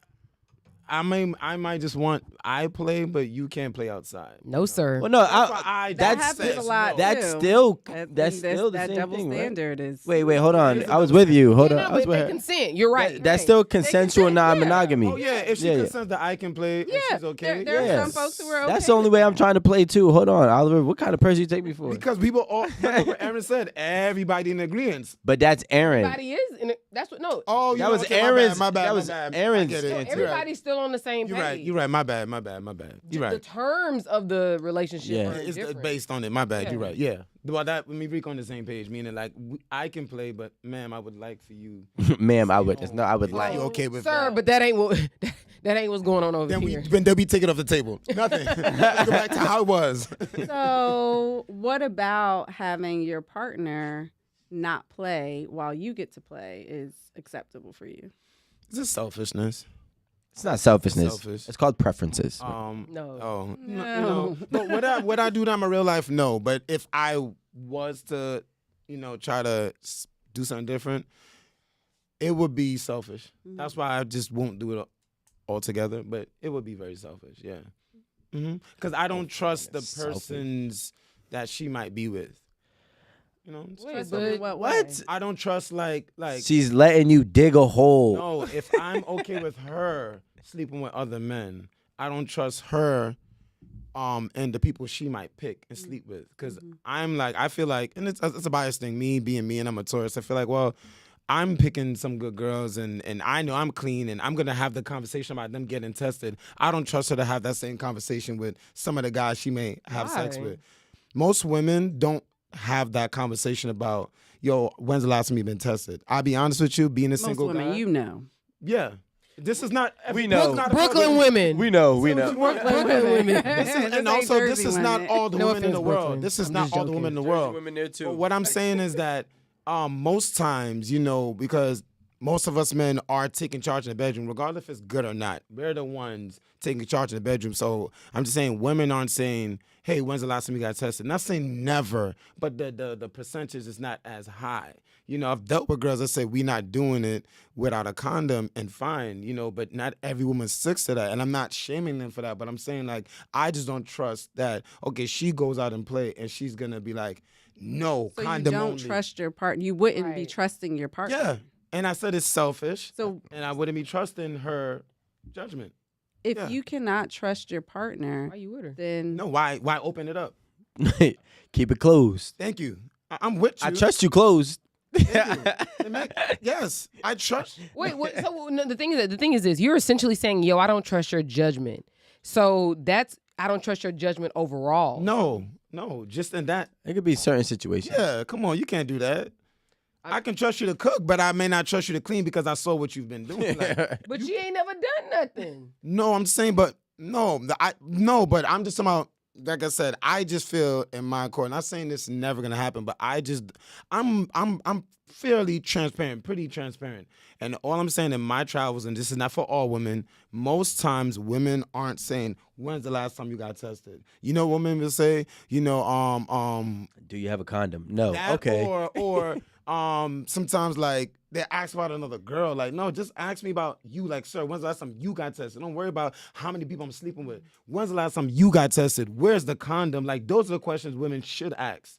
I might just want I play, but you can't play outside. No, sir. Well, no, That that's happens a lot. That's too. still That that's thing- still the that same double thing, right? standard is. Wait, hold on. It is a I was double with you. Hold Yeah, on. no, I was but with they her. consent. You're right. That's right. still consensual consent, yeah. non-monogamy. Oh yeah, if she Yeah, yeah. consents that I can play, and Yeah, she's okay. there are Yeah. some folks who are okay. That's the only way I'm trying to play too. Hold on, Oliver. What kind of person you take me for? Because people all, like what Aaron said, everybody in agreement. But that's Aaron. Everybody is, and that's what. No, Oh, That was okay, Aaron's- My bad. that was my bad. Aaron's- I get it. so You're right. everybody's still on the same You're page. right. You're right. My bad. You're The right. terms of the relationship Yeah. are It's different. based on it. My bad. Yeah. You're right. Yeah. Well, that when we reach on the same page, meaning like I can play, but ma'am, I would like for you. Ma'am, I would. No, I would You like. okay with Sir, that? but that ain't what that ain't what's going on over Then here. they'll be taken off the table. Nothing. Let's go back to how it was. So, what about having your partner not play while you get to play is acceptable for you? Is this selfishness? It's not selfishness. Selfish. It's called preferences. No. Oh. No. No, what I do that in my real life, no. But if I was to, try to do something different, it would be selfish. That's why I just won't do it altogether. But it would be very selfish, yeah. Because I don't trust the persons that she might be with. Wait, Trust but in what? What? way? I don't trust like. She's letting you dig a hole. No, if I'm okay with her sleeping with other men, I don't trust her and the people she might pick and sleep with. Because I feel like, and it's a biased thing, me being me and I'm a Taurus, I feel like, well, I'm picking some good girls and I know I'm clean and I'm going to have the conversation about them getting tested. I don't trust her to have that same conversation with some of the guys she may have sex Why? with. Most women don't have that conversation about, yo, when's the last time you've been tested? I'll be honest with you, being a Most single women, guy. Yeah. This is not. We know. this is not Brooklyn women. We know. Brooklyn women. This is, and ain't also, this Jersey is not women. all the No women in offense, the world. Brooklyn. This is I'm not just all the joking. women in the world. women there too. But what I'm saying is that most times, because most of us men are taking charge in the bedroom, regardless if it's good or not. We're the ones taking charge in the bedroom. So I'm just saying women aren't saying, hey, when's the last time you got tested? Not saying never, but the percentage is not as high. I've dealt with girls that say we're not doing it without a condom and fine, but not every woman sticks to that. And I'm not shaming them for that, but I'm saying like, I just don't trust that, okay, she goes out and play and she's going to be like, no, So you condom don't only. trust your partner. You wouldn't be Right. trusting your partner. Yeah. And I said it's selfish. So And I wouldn't be trusting her judgment. if Yeah. you cannot trust your partner, Why you with her? then No, why open it up? Keep it closed. Thank you. I'm with you. I trust you closed. Yes, I trust. Wait, what? So no, the thing is this: you're essentially saying, "Yo, I don't trust your judgment." So that's I don't trust your judgment overall. No, just in that. It could be certain situations. Yeah, come on, you can't do that. I can trust you to cook, but I may not trust you to clean because I saw what you've been doing. Like, But you ain't never done nothing. no, I'm saying, but but I'm just talking about. Like I said, I just feel in my court. Not saying this is never gonna happen, but I'm fairly transparent, pretty transparent. And all I'm saying in my travels, and this is not for all women, most times women aren't saying, "When's the last time you got tested?" You know, women will say, do you have a condom? No. that, Okay. Or sometimes like they ask about another girl. Like, no, just ask me about you. Like, sir, when's the last time you got tested? Don't worry about how many people I'm sleeping with. When's the last time you got tested? Where's the condom? Like, those are the questions women should ask.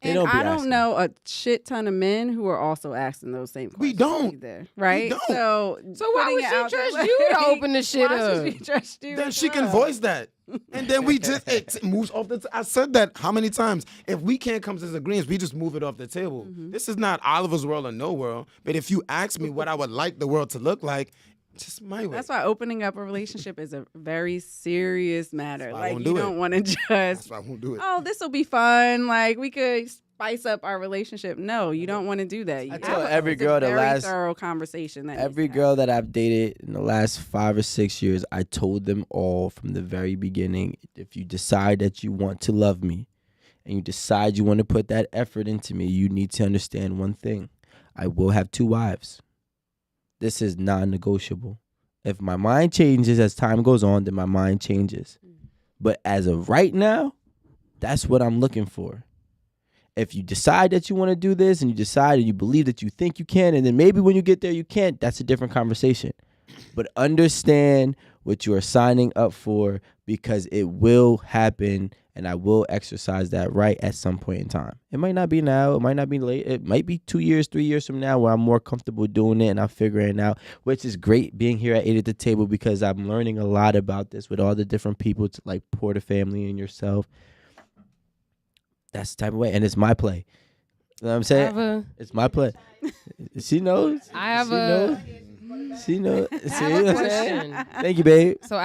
They And don't be I don't asking. know a shit ton of men who are also asking those same questions. We don't. either, right? We don't. So why putting would it she out there, trust you to open the shit why up? should she trust you? Then as she can well? voice that. And then we just, it moves off the I said that how many times? If we can't come to this agreement, we just move it off the table. This is not Oliver's world or no world. But if you ask me what I would like the world to look like, just my way. That's why opening up a relationship is a very serious matter. why I Like, won't you do it. don't want to just, That's why I won't do it. oh, this will be fun. Like, we could spice up our relationship. No, you don't want to do that. I tell every It's a girl the very last thorough conversation. That every needs to girl that I've dated in the last 5 or 6 years, I told them all from the very beginning, if you decide that you want to love me and you decide you want to put that effort into me, you need to understand one thing. I will have 2 wives. This is non-negotiable. If my mind changes as time goes on, then my mind changes. But as of right now, that's what I'm looking for. If you decide that you want to do this and you decide and you believe that you think you can, and then maybe when you get there you can't, that's a different conversation. But understand what you are signing up for, because it will happen and I will exercise that right at some point in time. It might not be now, it might not be late, it might be 2 years, 3 years from now where I'm more comfortable doing it and I'm figuring it out, which is great being here at 8 at the Table, because I'm learning a lot about this with all the different people to like pour the family and yourself. That's the type of way, and it's my play. You know what I'm saying? It's my play. She knows. I have she knows. She knows. See I have what a I'm saying? question. Thank you, babe. So I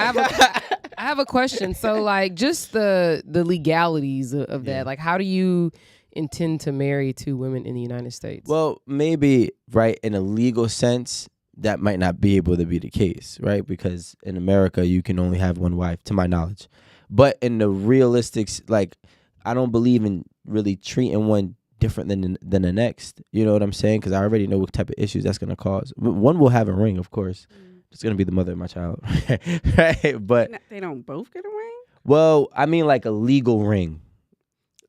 have a question. So like just the legalities of that. Like how do you intend to marry 2 women in the United States? Well, maybe right in a legal sense that might not be able to be the case, right? Because in America you can only have 1 wife, to my knowledge. But in the realistics, like I don't believe in really treating one different than the next. You know what I'm saying? Because I already know what type of issues that's gonna cause. One will have a ring, of course. It's gonna be the mother of my child, right? But they don't both get a ring? well, I mean like a legal ring.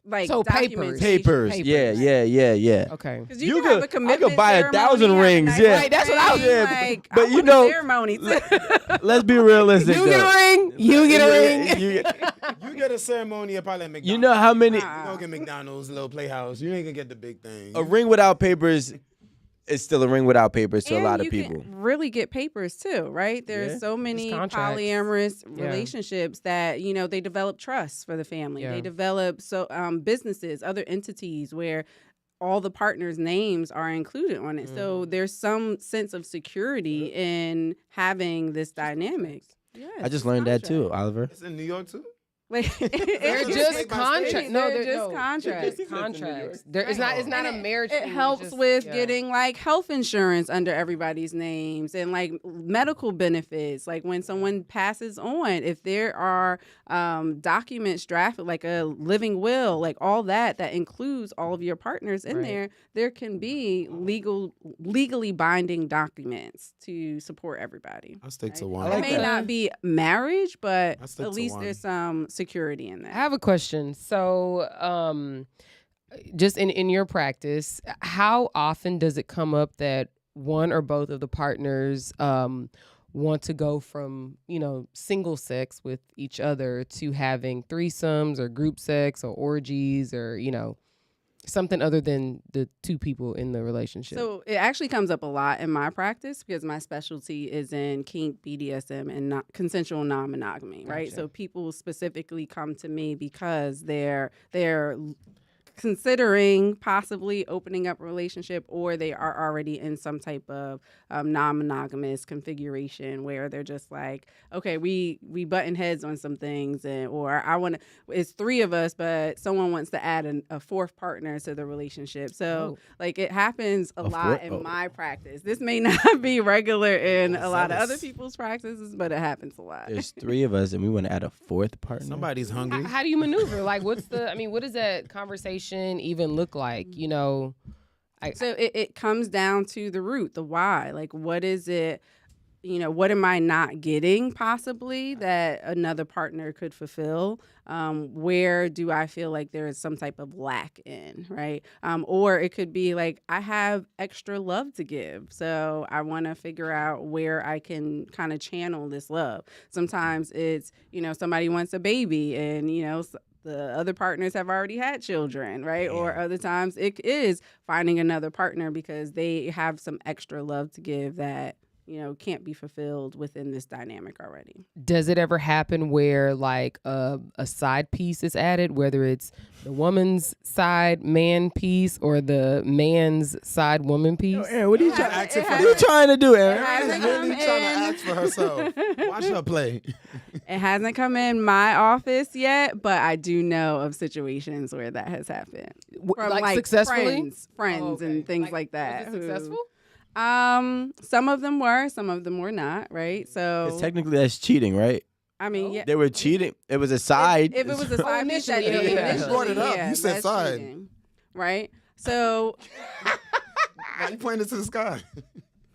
Like So documentation. Papers. Yeah. Okay. Because you can have a commitment I could buy 1,000 ceremony, rings. have a Yeah, nice right, that's what I was ring, saying. like, But I you want a know, ceremony too. Let's be realistic. You get a ring. You get a ring. You get a ceremony at probably McDonald's. You know how many You don't get McDonald's, a little playhouse. You ain't gonna get the big thing. a ring without papers is still a ring without papers to a And lot of you people. can really get papers too, right? There's Yeah. so many contracts. polyamorous Yeah. relationships that they develop trust for the family. Yeah. They develop businesses, other entities where all the partners' names are included on it. So there's some sense of security in having this dynamic. Yeah, I just learned that too, Oliver. It's in New York too. Like, They're it's just state by contracts. state. No, They're they're just no. contracts. They're just contracts. It's not. It's not a marriage. It thing, helps just- with yeah. getting like health insurance under everybody's names and like medical benefits. Like when someone passes on, if there are documents drafted, like a living will, like all that includes all of your partners in Right. there can be legally binding documents to support everybody. I'll stick to Right? one. I like It may that. not be marriage, but I'll stick at to least one. there's some security in I that. have a question. So, just in your practice, how often does it come up that one or both of the partners want to go from, single sex with each other to having threesomes or group sex or orgies or, something other than the 2 people in the relationship? So it actually comes up a lot in my practice because my specialty is in kink, BDSM, and consensual non-monogamy, right? Gotcha. So people specifically come to me because they're considering possibly opening up a relationship, or they are already in some type of non-monogamous configuration where they're just like, okay, we button heads on some things, or it's 3 of us, but someone wants to add a 4th partner to the relationship. So like it happens a lot in my practice. This may not be regular in a lot of other people's practices, but it happens a lot. There's 3 of us, and we want to add a 4th partner. Somebody's hungry. How do you maneuver? Like, what does that conversation even look like? You know, so it comes down to the root, the why. Like, what is it? You know, what am I not getting possibly that another partner could fulfill? Where do I feel like there is some type of lack in, right? Or it could be like, I have extra love to give. So I want to figure out where I can kind of channel this love. Sometimes it's, you know, somebody wants a baby and, you know, the other partners have already had children, right? Yeah. Or other times it is finding another partner because they have some extra love to give that, you know, can't be fulfilled within this dynamic already. Does it ever happen where like a side piece is added, whether it's the woman's side man piece or the man's side woman piece? Aaron, what are you trying to do, Aaron? Aaron's really trying to ask for herself. Watch her play. It hasn't come in my office yet, but I do know of situations where that has happened. From like successfully? Friends and things like that. Was it successful? Some of them were not, right? So technically that's cheating, right? I mean, yeah. They were cheating. It was a side. If it was a side piece that you brought it up. You said side. Cheating, right? So why you pointing to the sky?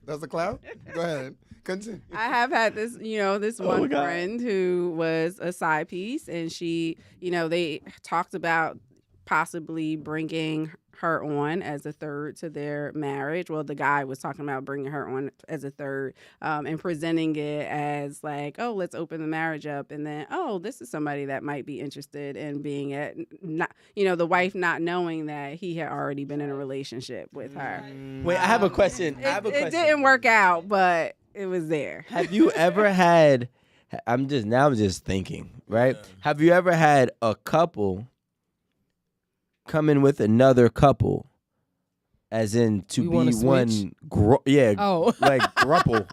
That's a cloud? Go ahead. Continue. I have had this, you know, this one friend who was a side piece, and she, you know, they talked about possibly bringing her on as a third to their marriage. Well, the guy was talking about bringing her on as a third and presenting it as like, oh, let's open the marriage up. And then, oh, this is somebody that might be interested in being not, you know, the wife not knowing that he had already been in a relationship with her. Wait, I have a question. It didn't work out, but it was there. Have you ever had, I'm just thinking, right? Yeah. Have you ever had a couple come in with another couple, as in to be one, like grupple.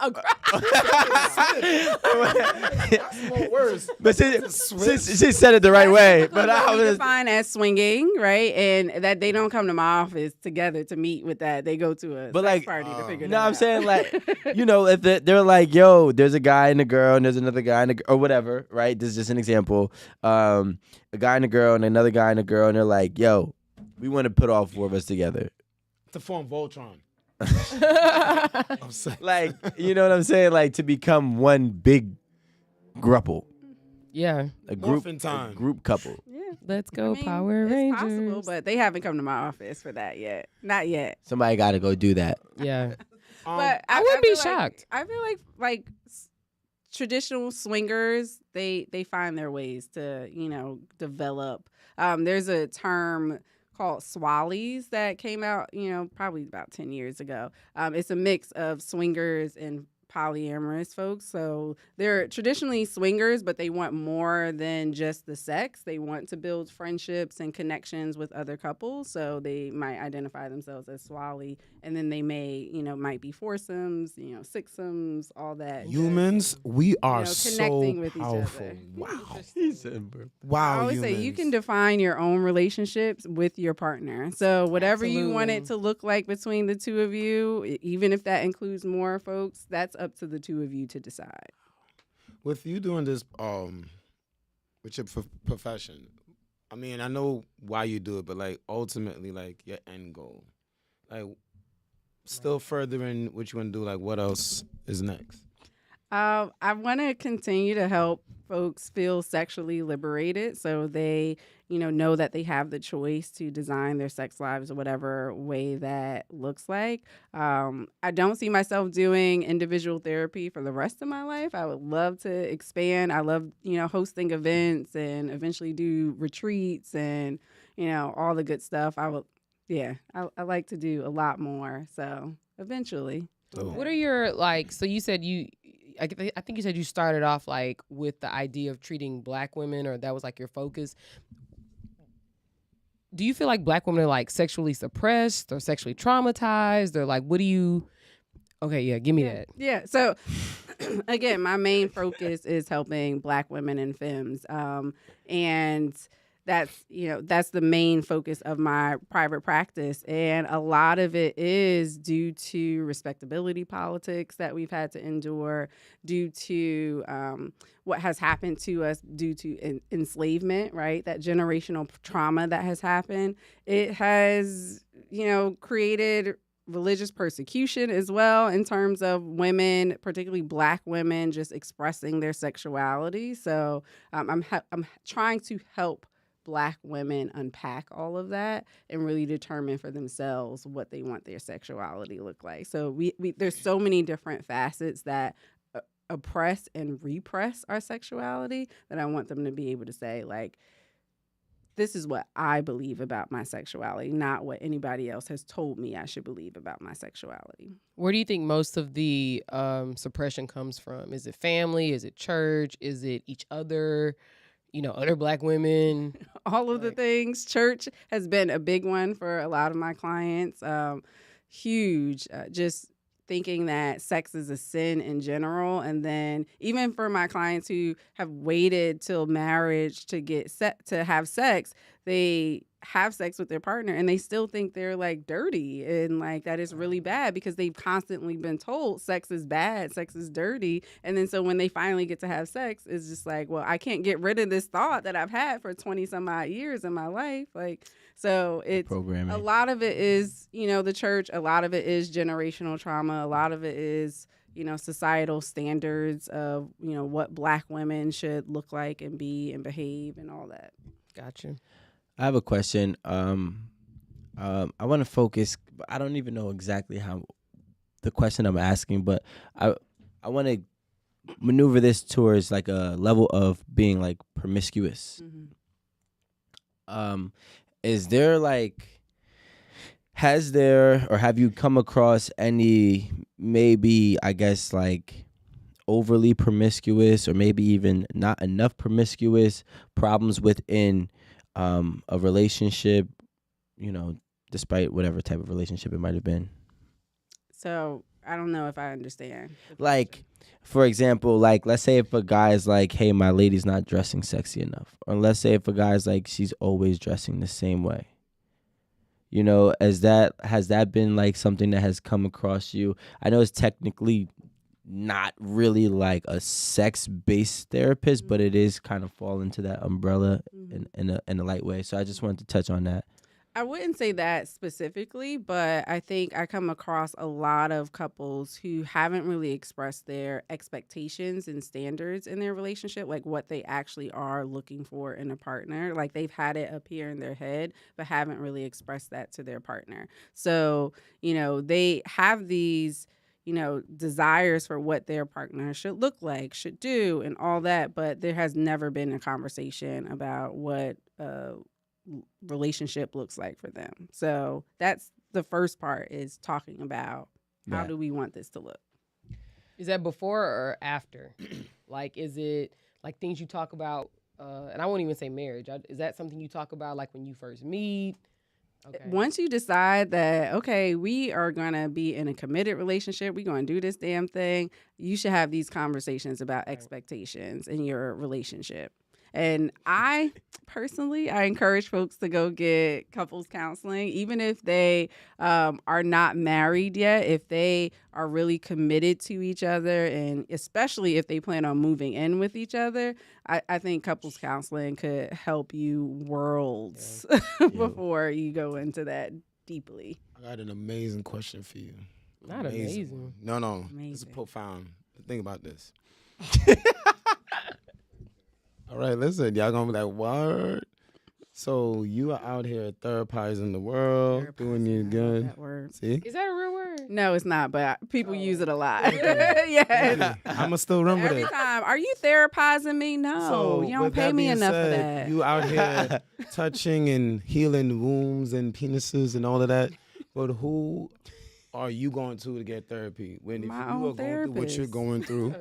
That's worse. But she said it the right way. But I was defined as swinging, right? And that they don't come to my office together to meet with that. They go to a sex party to figure that out. No, I'm saying like, you know, if they're like, yo, there's a guy and a girl, and there's another guy and or whatever, right? This is just an example. A guy and a girl and another guy and a girl, and they're like, yo, we want to put all 4 of us together to form Voltron. Like, you know what I'm saying? Like to become one big grupple. Yeah. A group couple. Yeah. Let's go, Power Rangers. It's possible, but they haven't come to my office for that yet. Not yet. Somebody got to go do that. Yeah. But I wouldn't be shocked. I feel like traditional swingers, they find their ways to, you know, develop. There's a term called swallies that came out, you know, probably about 10 years ago. It's a mix of swingers and polyamorous folks. So they're traditionally swingers, but they want more than just the sex. They want to build friendships and connections with other couples. So they might identify themselves as swally, and then they might be foursomes, you know, sixsomes, all that. Humans, we are connecting with powerful. Each other. Wow. I always say you can define your own relationships with your partner. So whatever you want it to look like between the two of you, even if that includes more folks, that's up to the two of you to decide. With you doing this, with your profession, I mean, I know why you do it, but like ultimately, like your end goal, like still furthering what you want to do, like what else is next? I want to continue to help folks feel sexually liberated, so they, know that they have the choice to design their sex lives whatever way that looks like. I don't see myself doing individual therapy for the rest of my life. I would love to expand. I love, hosting events and eventually do retreats and, all the good stuff. I like to do a lot more. So eventually. What are your, so you said I think you said you started off with the idea of treating Black women, or that was your focus. do you feel like Black women are like sexually suppressed or sexually traumatized, or like what do you? Okay, yeah, give me that. Yeah. So again, my main focus is helping Black women and femmes, and that's the main focus of my private practice. And a lot of it is due to respectability politics that we've had to endure, due to what has happened to us due to enslavement, right? That generational trauma that has happened. It has, created religious persecution as well in terms of women, particularly Black women, just expressing their sexuality. So I'm trying to help Black women unpack all of that and really determine for themselves what they want their sexuality look like. So we there's so many different facets that oppress and repress our sexuality that I want them to be able to say, like, this is what I believe about my sexuality, not what anybody else has told me I should believe about my sexuality. Where do you think most of the suppression comes from? Is it family? Is it church? Is it each other? Other Black women? All of the things. Church has been a big one for a lot of my clients. Huge. Just thinking that sex is a sin in general. And then even for my clients who have waited till marriage to have sex, they have sex with their partner and they still think they're like dirty and like that is really bad because they've constantly been told sex is bad, sex is dirty. And then so when they finally get to have sex, it's just like, well, I can't get rid of this thought that I've had for 20 some odd years in my life. Like, so it's programming. A lot of it is, the church, a lot of it is generational trauma, a lot of it is, societal standards of, what Black women should look like and be and behave and all that. Gotcha. I have a question. I want to focus. I don't even know exactly how the question I'm asking, but I want to maneuver this towards like a level of being like promiscuous. Mm-hmm. Is there like, has there or have you come across any maybe I guess like overly promiscuous or maybe even not enough promiscuous problems within a relationship, despite whatever type of relationship it might have been? So I don't know if I understand. Like, for example, like let's say if a guy's like, hey, my lady's not dressing sexy enough. Or let's say if a guy's like, she's always dressing the same way. Has that been like something that has come across you? I know it's technically not really like a sex-based therapist, but it is kind of fall into that umbrella in a light way. So I just wanted to touch on that. I wouldn't say that specifically, but I think I come across a lot of couples who haven't really expressed their expectations and standards in their relationship, like what they actually are looking for in a partner. Like they've had it appear in their head, but haven't really expressed that to their partner. So, they have these desires for what their partner should look like, should do, and all that. But there has never been a conversation about what relationship looks like for them. So that's the first part, is talking about how do we want this to look. Is that before or after? Like, is it like things you talk about? And I won't even say marriage. Is that something you talk about like when you first meet? Okay. Once you decide that, okay, we are going to be in a committed relationship, we're going to do this damn thing, you should have these conversations about expectations in your relationship. And I personally, I encourage folks to go get couples counseling, even if they are not married yet, if they are really committed to each other, and especially if they plan on moving in with each other. I think couples counseling could help you worlds before you go into that deeply. I got an amazing question for you. Not amazing. No. Amazing. This is profound. Think about this. All right, listen, y'all gonna be like, what? So you are out here therapizing the world, doing you good. That word. See? Is that a real word? No, it's not, but people use it a lot. Yeah. I'ma still remember Every that. time, are you therapizing me? No, So you don't with pay that me being enough for said, that. You out here touching and healing wombs and penises and all of that. But who are you going to get therapy? When if My you own are going through what you're therapist. going through.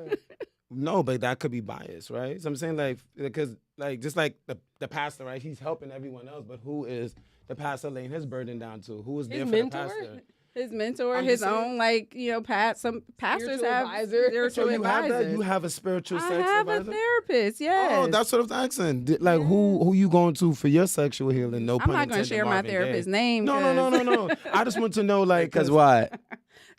No, but that could be biased, right? So I'm saying, like, because like just like the pastor, right? He's helping everyone else, but who is the pastor laying his burden down to? Who is there for mentor? the pastor? His mentor, I'm his just saying. own, like, some pastors Spiritual have advisor. spiritual So you have that? advisors. You have a spiritual I sex have advisor? a therapist, yes. Oh, that's what I'm asking. Like, who you going to for your sexual healing? No I'm pun not going to intended, share my Marvin Gaye. therapist's name. No. I just want to know, like, Because why?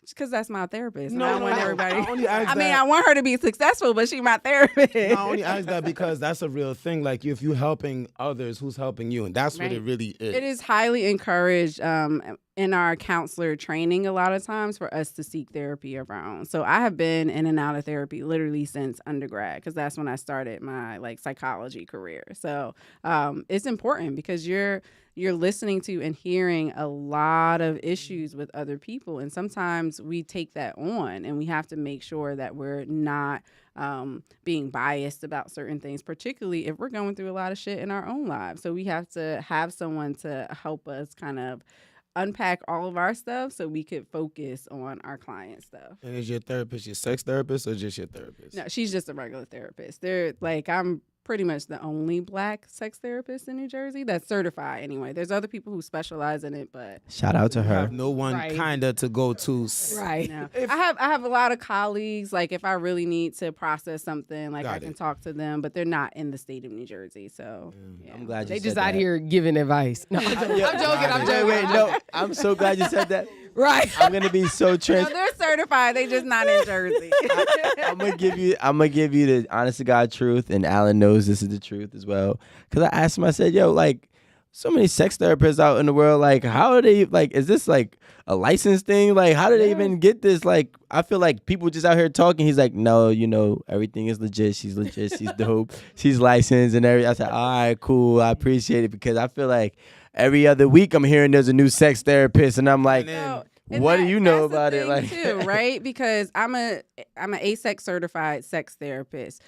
Because that's my therapist. No, and I want no. everybody. I only ask I mean, that- I want her to be successful, but she's my therapist. I only ask that because that's a real thing. Like, if you're helping others, who's helping you? And that's what it Right. really is. It is highly encouraged in our counselor training a lot of times for us to seek therapy of our own. So I have been in and out of therapy literally since undergrad because that's when I started my psychology career. So it's important because you're listening to and hearing a lot of issues with other people. And sometimes we take that on and we have to make sure that we're not being biased about certain things, particularly if we're going through a lot of shit in our own lives. So we have to have someone to help us kind of unpack all of our stuff so we could focus on our client stuff. And is your therapist your sex therapist or just your therapist? No, she's just a regular therapist. I'm pretty much the only Black sex therapist in New Jersey that's certified anyway. There's other people who specialize in it, but Shout out to You her. have no one Right. kinda to go to. Right. no. I have a lot of colleagues, like if I really need to process something, like Got I can it. talk to them, but they're not in the state of New Jersey. So yeah. I'm glad you They said just that. out here giving advice. No, I'm joking. I'm joking. Wait, no. I'm so glad you said that. Right. I'm gonna be so No, trans. they're certified. They just not in Jersey. I'm gonna give you the honest to God truth, and Alan knows this is the truth as well. Cause I asked him, I said, "Yo, like, so many sex therapists out in the world. Like, how are they? Like, is this like a license thing? Like, how do they even get this? Like, I feel like people just out here talking." He's like, "No, everything is legit. She's legit. She's dope. She's licensed and everything." I said, "All right, cool. I appreciate it because I feel like every other week I'm hearing there's a new sex therapist, and I'm like." No, and What do you know that's the about it? thing, Like, too, right? Because I'm an ASEX certified sex therapist.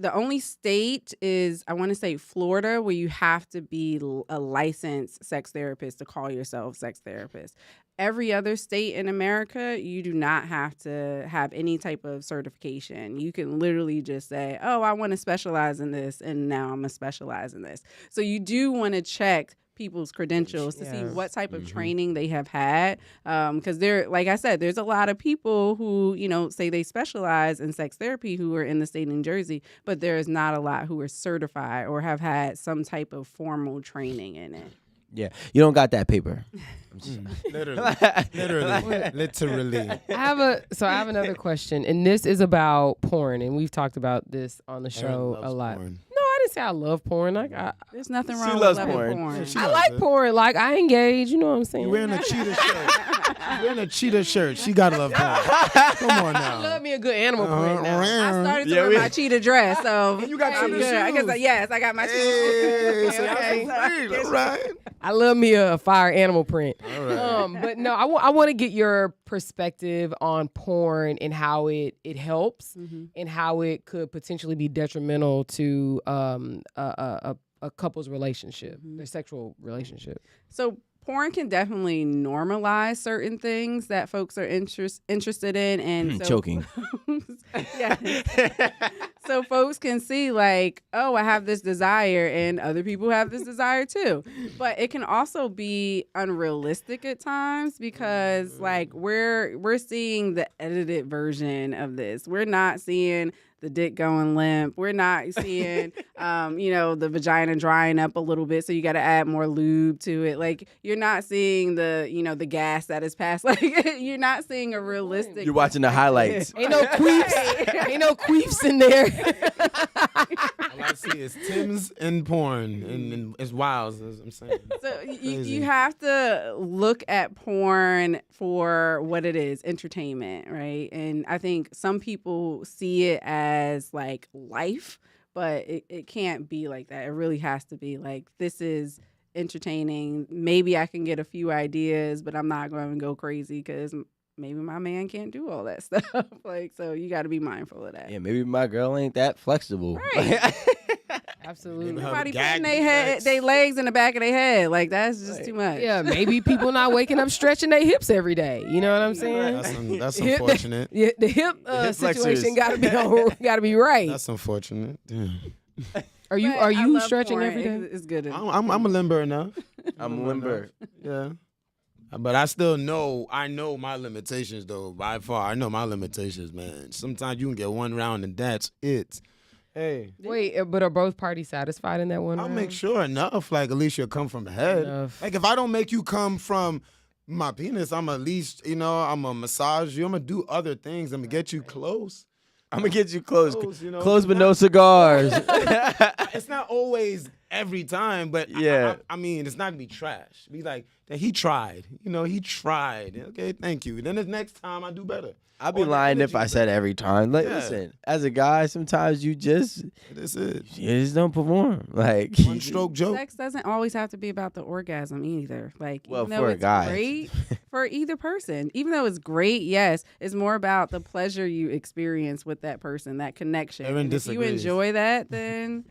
The only state is, I want to say Florida, where you have to be a licensed sex therapist to call yourself sex therapist. Every other state in America, you do not have to have any type of certification. You can literally just say, "Oh, I want to specialize in this, and now I'm going to specialize in this." So you do want to check people's credentials to see what type of training they have had, because like I said, there's a lot of people who say they specialize in sex therapy who are in the state of New Jersey, but there is not a lot who are certified or have had some type of formal training in it. yeah, you don't got that paper. Literally. Literally. I have another question, and this is about porn, and we've talked about this on the show a lot. Porn. No, I didn't say I love porn. Like There's nothing She wrong loves with loving porn. porn. Yeah, she I loves like it. porn. Like I engage. You know what I'm saying? You wearing a cheetah shirt. You wearing a cheetah shirt. She gotta love porn. Come on I now. love me a good animal print. Now. I started to Yeah, wear we- my cheetah dress, so You got I'm cheetah good. I guess shoes. yes, I got my cheetah Hey, shoes. so that's Okay. great. All right. I love me a fire animal print. All right. But no, I want to get your perspective on porn and how it helps and how it could potentially be detrimental to a couple's relationship, their sexual relationship. So porn can definitely normalize certain things that folks are interested in, and so Choking. yeah. So folks can see like, oh, I have this desire, and other people have this desire too. But it can also be unrealistic at times because like we're seeing the edited version of this. We're not seeing the dick going limp. We're not seeing, the vagina drying up a little bit, so you got to add more lube to it. Like you're not seeing the gas that is passed. Like you're not seeing a realistic. You're watching the highlights. Ain't no queefs. Ain't no queefs in there. All I see is Tim's and porn, and it's wild, as I'm saying. So Crazy. you have to look at porn for what it is, entertainment, right? And I think some people see it as like life, but it can't be like that. It really has to be like, this is entertaining. Maybe I can get a few ideas, but I'm not going to go crazy because maybe my man can't do all that stuff. Like, so you got to be mindful of that. Yeah, maybe my girl ain't that flexible. Right. Absolutely. Maybe her Nobody gag putting their legs in the back of their head. Like, that's just too much. Yeah, maybe people not waking up stretching their hips every day. You know what I'm saying? That's Hip- unfortunate. Yeah, the hip hip flexors. situation gotta be right. That's unfortunate. Damn. Are But you I love stretching porn. every day? It's good. I'm a limber enough. I'm limber. Yeah. But I still know, I know my limitations though, by far. I know my limitations, man. Sometimes you can get one round and that's it. Hey. Wait, but are both parties satisfied in that one I'll round? make sure enough, like at least you'll come from the head. Enough. Like if I don't make you come from my penis, I'm at least, I'm gonna massage you. I'm gonna do other things. I'm gonna get you close. I'm gonna get you close, Close, close but no cigars. It's not always every time, but Yeah. I mean, it's not gonna be trash. Be like, he tried. He tried. Okay, thank you. Then the next time I do better. I'd be Or the lying if I energy said every time. Like, Yeah. listen, as a guy, sometimes you just That's it. don't perform. Like, One stroke joke. Sex doesn't always have to be about the orgasm either. Like, Well, even though for a it's guy. great for either person, even though it's great, yes, it's more about the pleasure you experience with that person, that connection. Erin And if you disagrees. enjoy that, then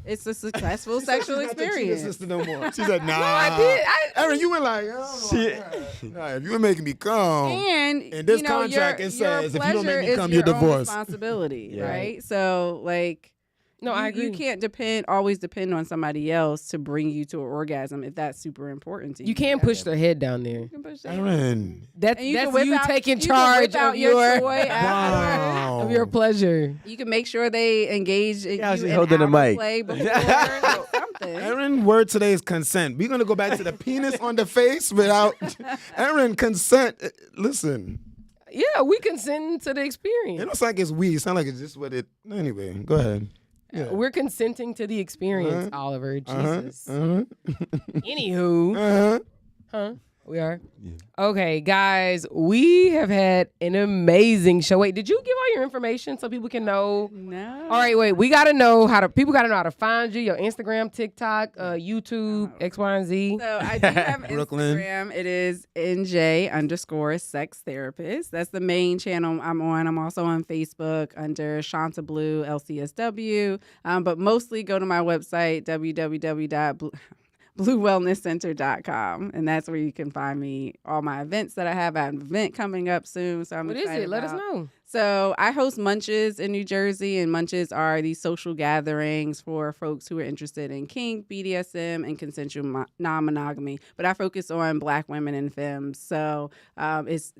it's a successful sexual She's not the cheater experience. sister no more. She said, nah. I did. Erin, you went like, nah, if you were making me come. And In this you know, contract, your it says, if you don't make me pleasure come, is you're your own divorced. responsibility, Yeah. right? So, like, No, I agree. You can't always depend on somebody else to bring you to an orgasm if that's super important to you. You can't push their head down there. You can push that. Erin. That's And you can that's whip you out- taking you can charge whip out of your your toy afterwards. Wow. of your pleasure. You can make sure they engage in Yeah, you she's in holding the outer mic. play before like something. Erin, word today is consent. We're going to go back to the penis on the face without Erin, consent. Listen, Yeah, we consent to the it experience. looks like it's we. It sounds like it's just what it. Anyway, go ahead. Yeah. We're consenting to the experience, Uh-huh. Oliver. Uh-huh, Jesus. uh-huh, Anywho, uh-huh. huh? We are. Okay, guys, we have had an amazing show. Wait, did you give all your information so people can know? No. All right, wait. We gotta know people gotta know how to find you. Your Instagram, TikTok, YouTube, X, Y, and Z. So I do have Brooklyn. Instagram. It is NJ_sex therapist. That's the main channel I'm on. I'm also on Facebook under Shanta Blue LCSW. But mostly go to my website, www.bluewellnesscenter.com. And that's where you can find me, all my events that I have. I have an event coming up soon. So I'm What is excited it? Let us about. know. So I host Munches in New Jersey, and Munches are these social gatherings for folks who are interested in kink, BDSM, and consensual non-monogamy. But I focus on Black women and femmes. So it's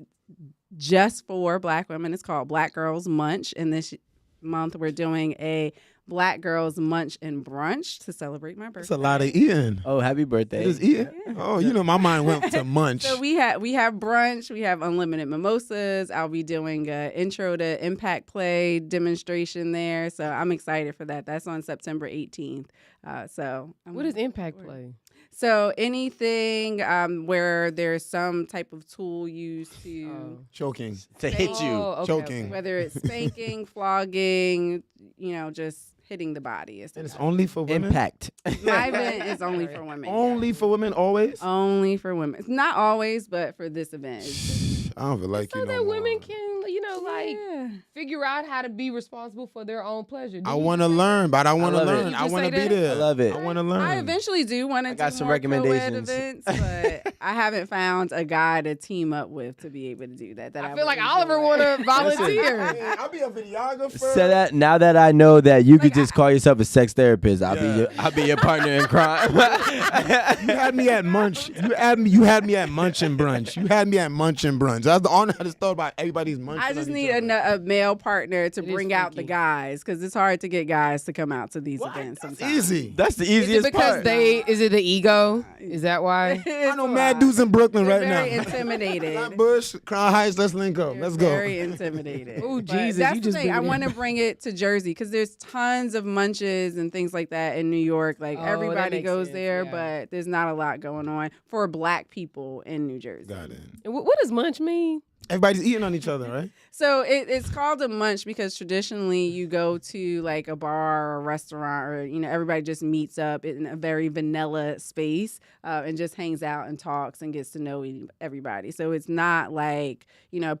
just for Black women. It's called Black Girls Munch. And this month we're doing a Black Girls Munch and Brunch to celebrate my birthday. That's a lot of eating. Oh, happy birthday. Just eating? Oh, my mind went to munch. So we have brunch. We have unlimited mimosas. I'll be doing an intro to impact play demonstration there. So I'm excited for that. That's on September 18th. What is Impact Play? So anything where there's some type of tool used to, Choking. To hit you. Oh, okay, Choking. okay. whether it's spanking, flogging, just hitting the body. And it's only for women? Impact. My event is only for women. Only for women always? Only for women. Not always, but for this event. I don't feel like So you no that more. women can, Yeah. figure out how to be responsible for their own pleasure. I want to learn, but I want to love it. learn. You I just want to say be that? there. I love it. I want to learn. I eventually do want to I got do some more recommendations. co-ed events, but I haven't found a guy to team up with to be able to do that. I would feel like enjoy. Oliver want to volunteer. Man, I'll be a videographer. So that now that I know that you could Like, just call yourself a sex therapist, Yeah. I'll be your partner in crime. You had me at munch. You had me at munch and brunch. You had me at munch and brunch. That's the honor I just thought about everybody's munch. I just need a male partner to It is bring out the freaky. guys because it's hard to get guys to come out to these events. That's sometimes. easy. That's the Is it easiest because part. is it the ego? Is that why? I know mad dudes in Brooklyn They're right very now. intimidated. Flatbush, Crown Heights, let's link up. They're Let's go. Very intimidated. Oh, But Jesus, That's you the just thing. I bring it want to in. bring it to Jersey because there's tons of munches and things like that in New York. Like Oh, that everybody makes goes sense, there, yeah. but there's not a lot going on for Black people in New Jersey. Got it. And what does munch mean? Everybody's eating on each other, right? So it's called a munch because traditionally you go to like a bar or a restaurant or, everybody just meets up in a very vanilla space and just hangs out and talks and gets to know everybody. So it's not like,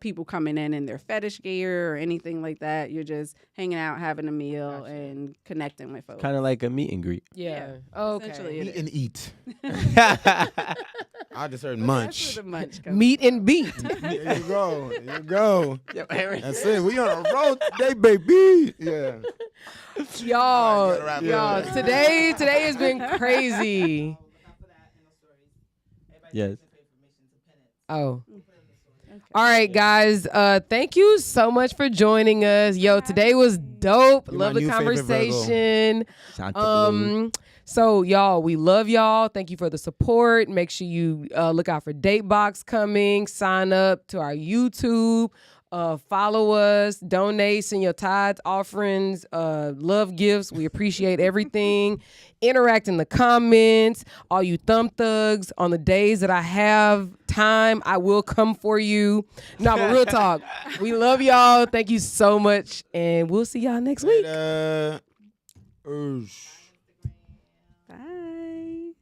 people coming in their fetish gear or anything like that. You're just hanging out, having a meal and connecting with folks. Kind of like a meet and greet. Yeah. Essentially Okay. it Eat and eat. That's I just heard That's munch. where the munch comes Meet and beat. There you go. go. You go. Yo, Aaron. That's it. We on a road today, baby. Yeah. Y'all, All right, you gotta wrap it up. today has been crazy. Yes. Oh. All right, guys. Thank you so much for joining us. Yo, today was dope. You're my Love the new favorite Virgo. conversation. Shanta Blue. So y'all, we love y'all. Thank you for the support. Make sure you look out for D8te Box coming. Sign up to our YouTube. Follow us. Donate. Send your tithes, offerings, love gifts. We appreciate everything. Interact in the comments. All you thumb thugs, on the days that I have time, I will come for you. No, but real talk. We love y'all. Thank you so much. And we'll see y'all next week. Oosh. Bye.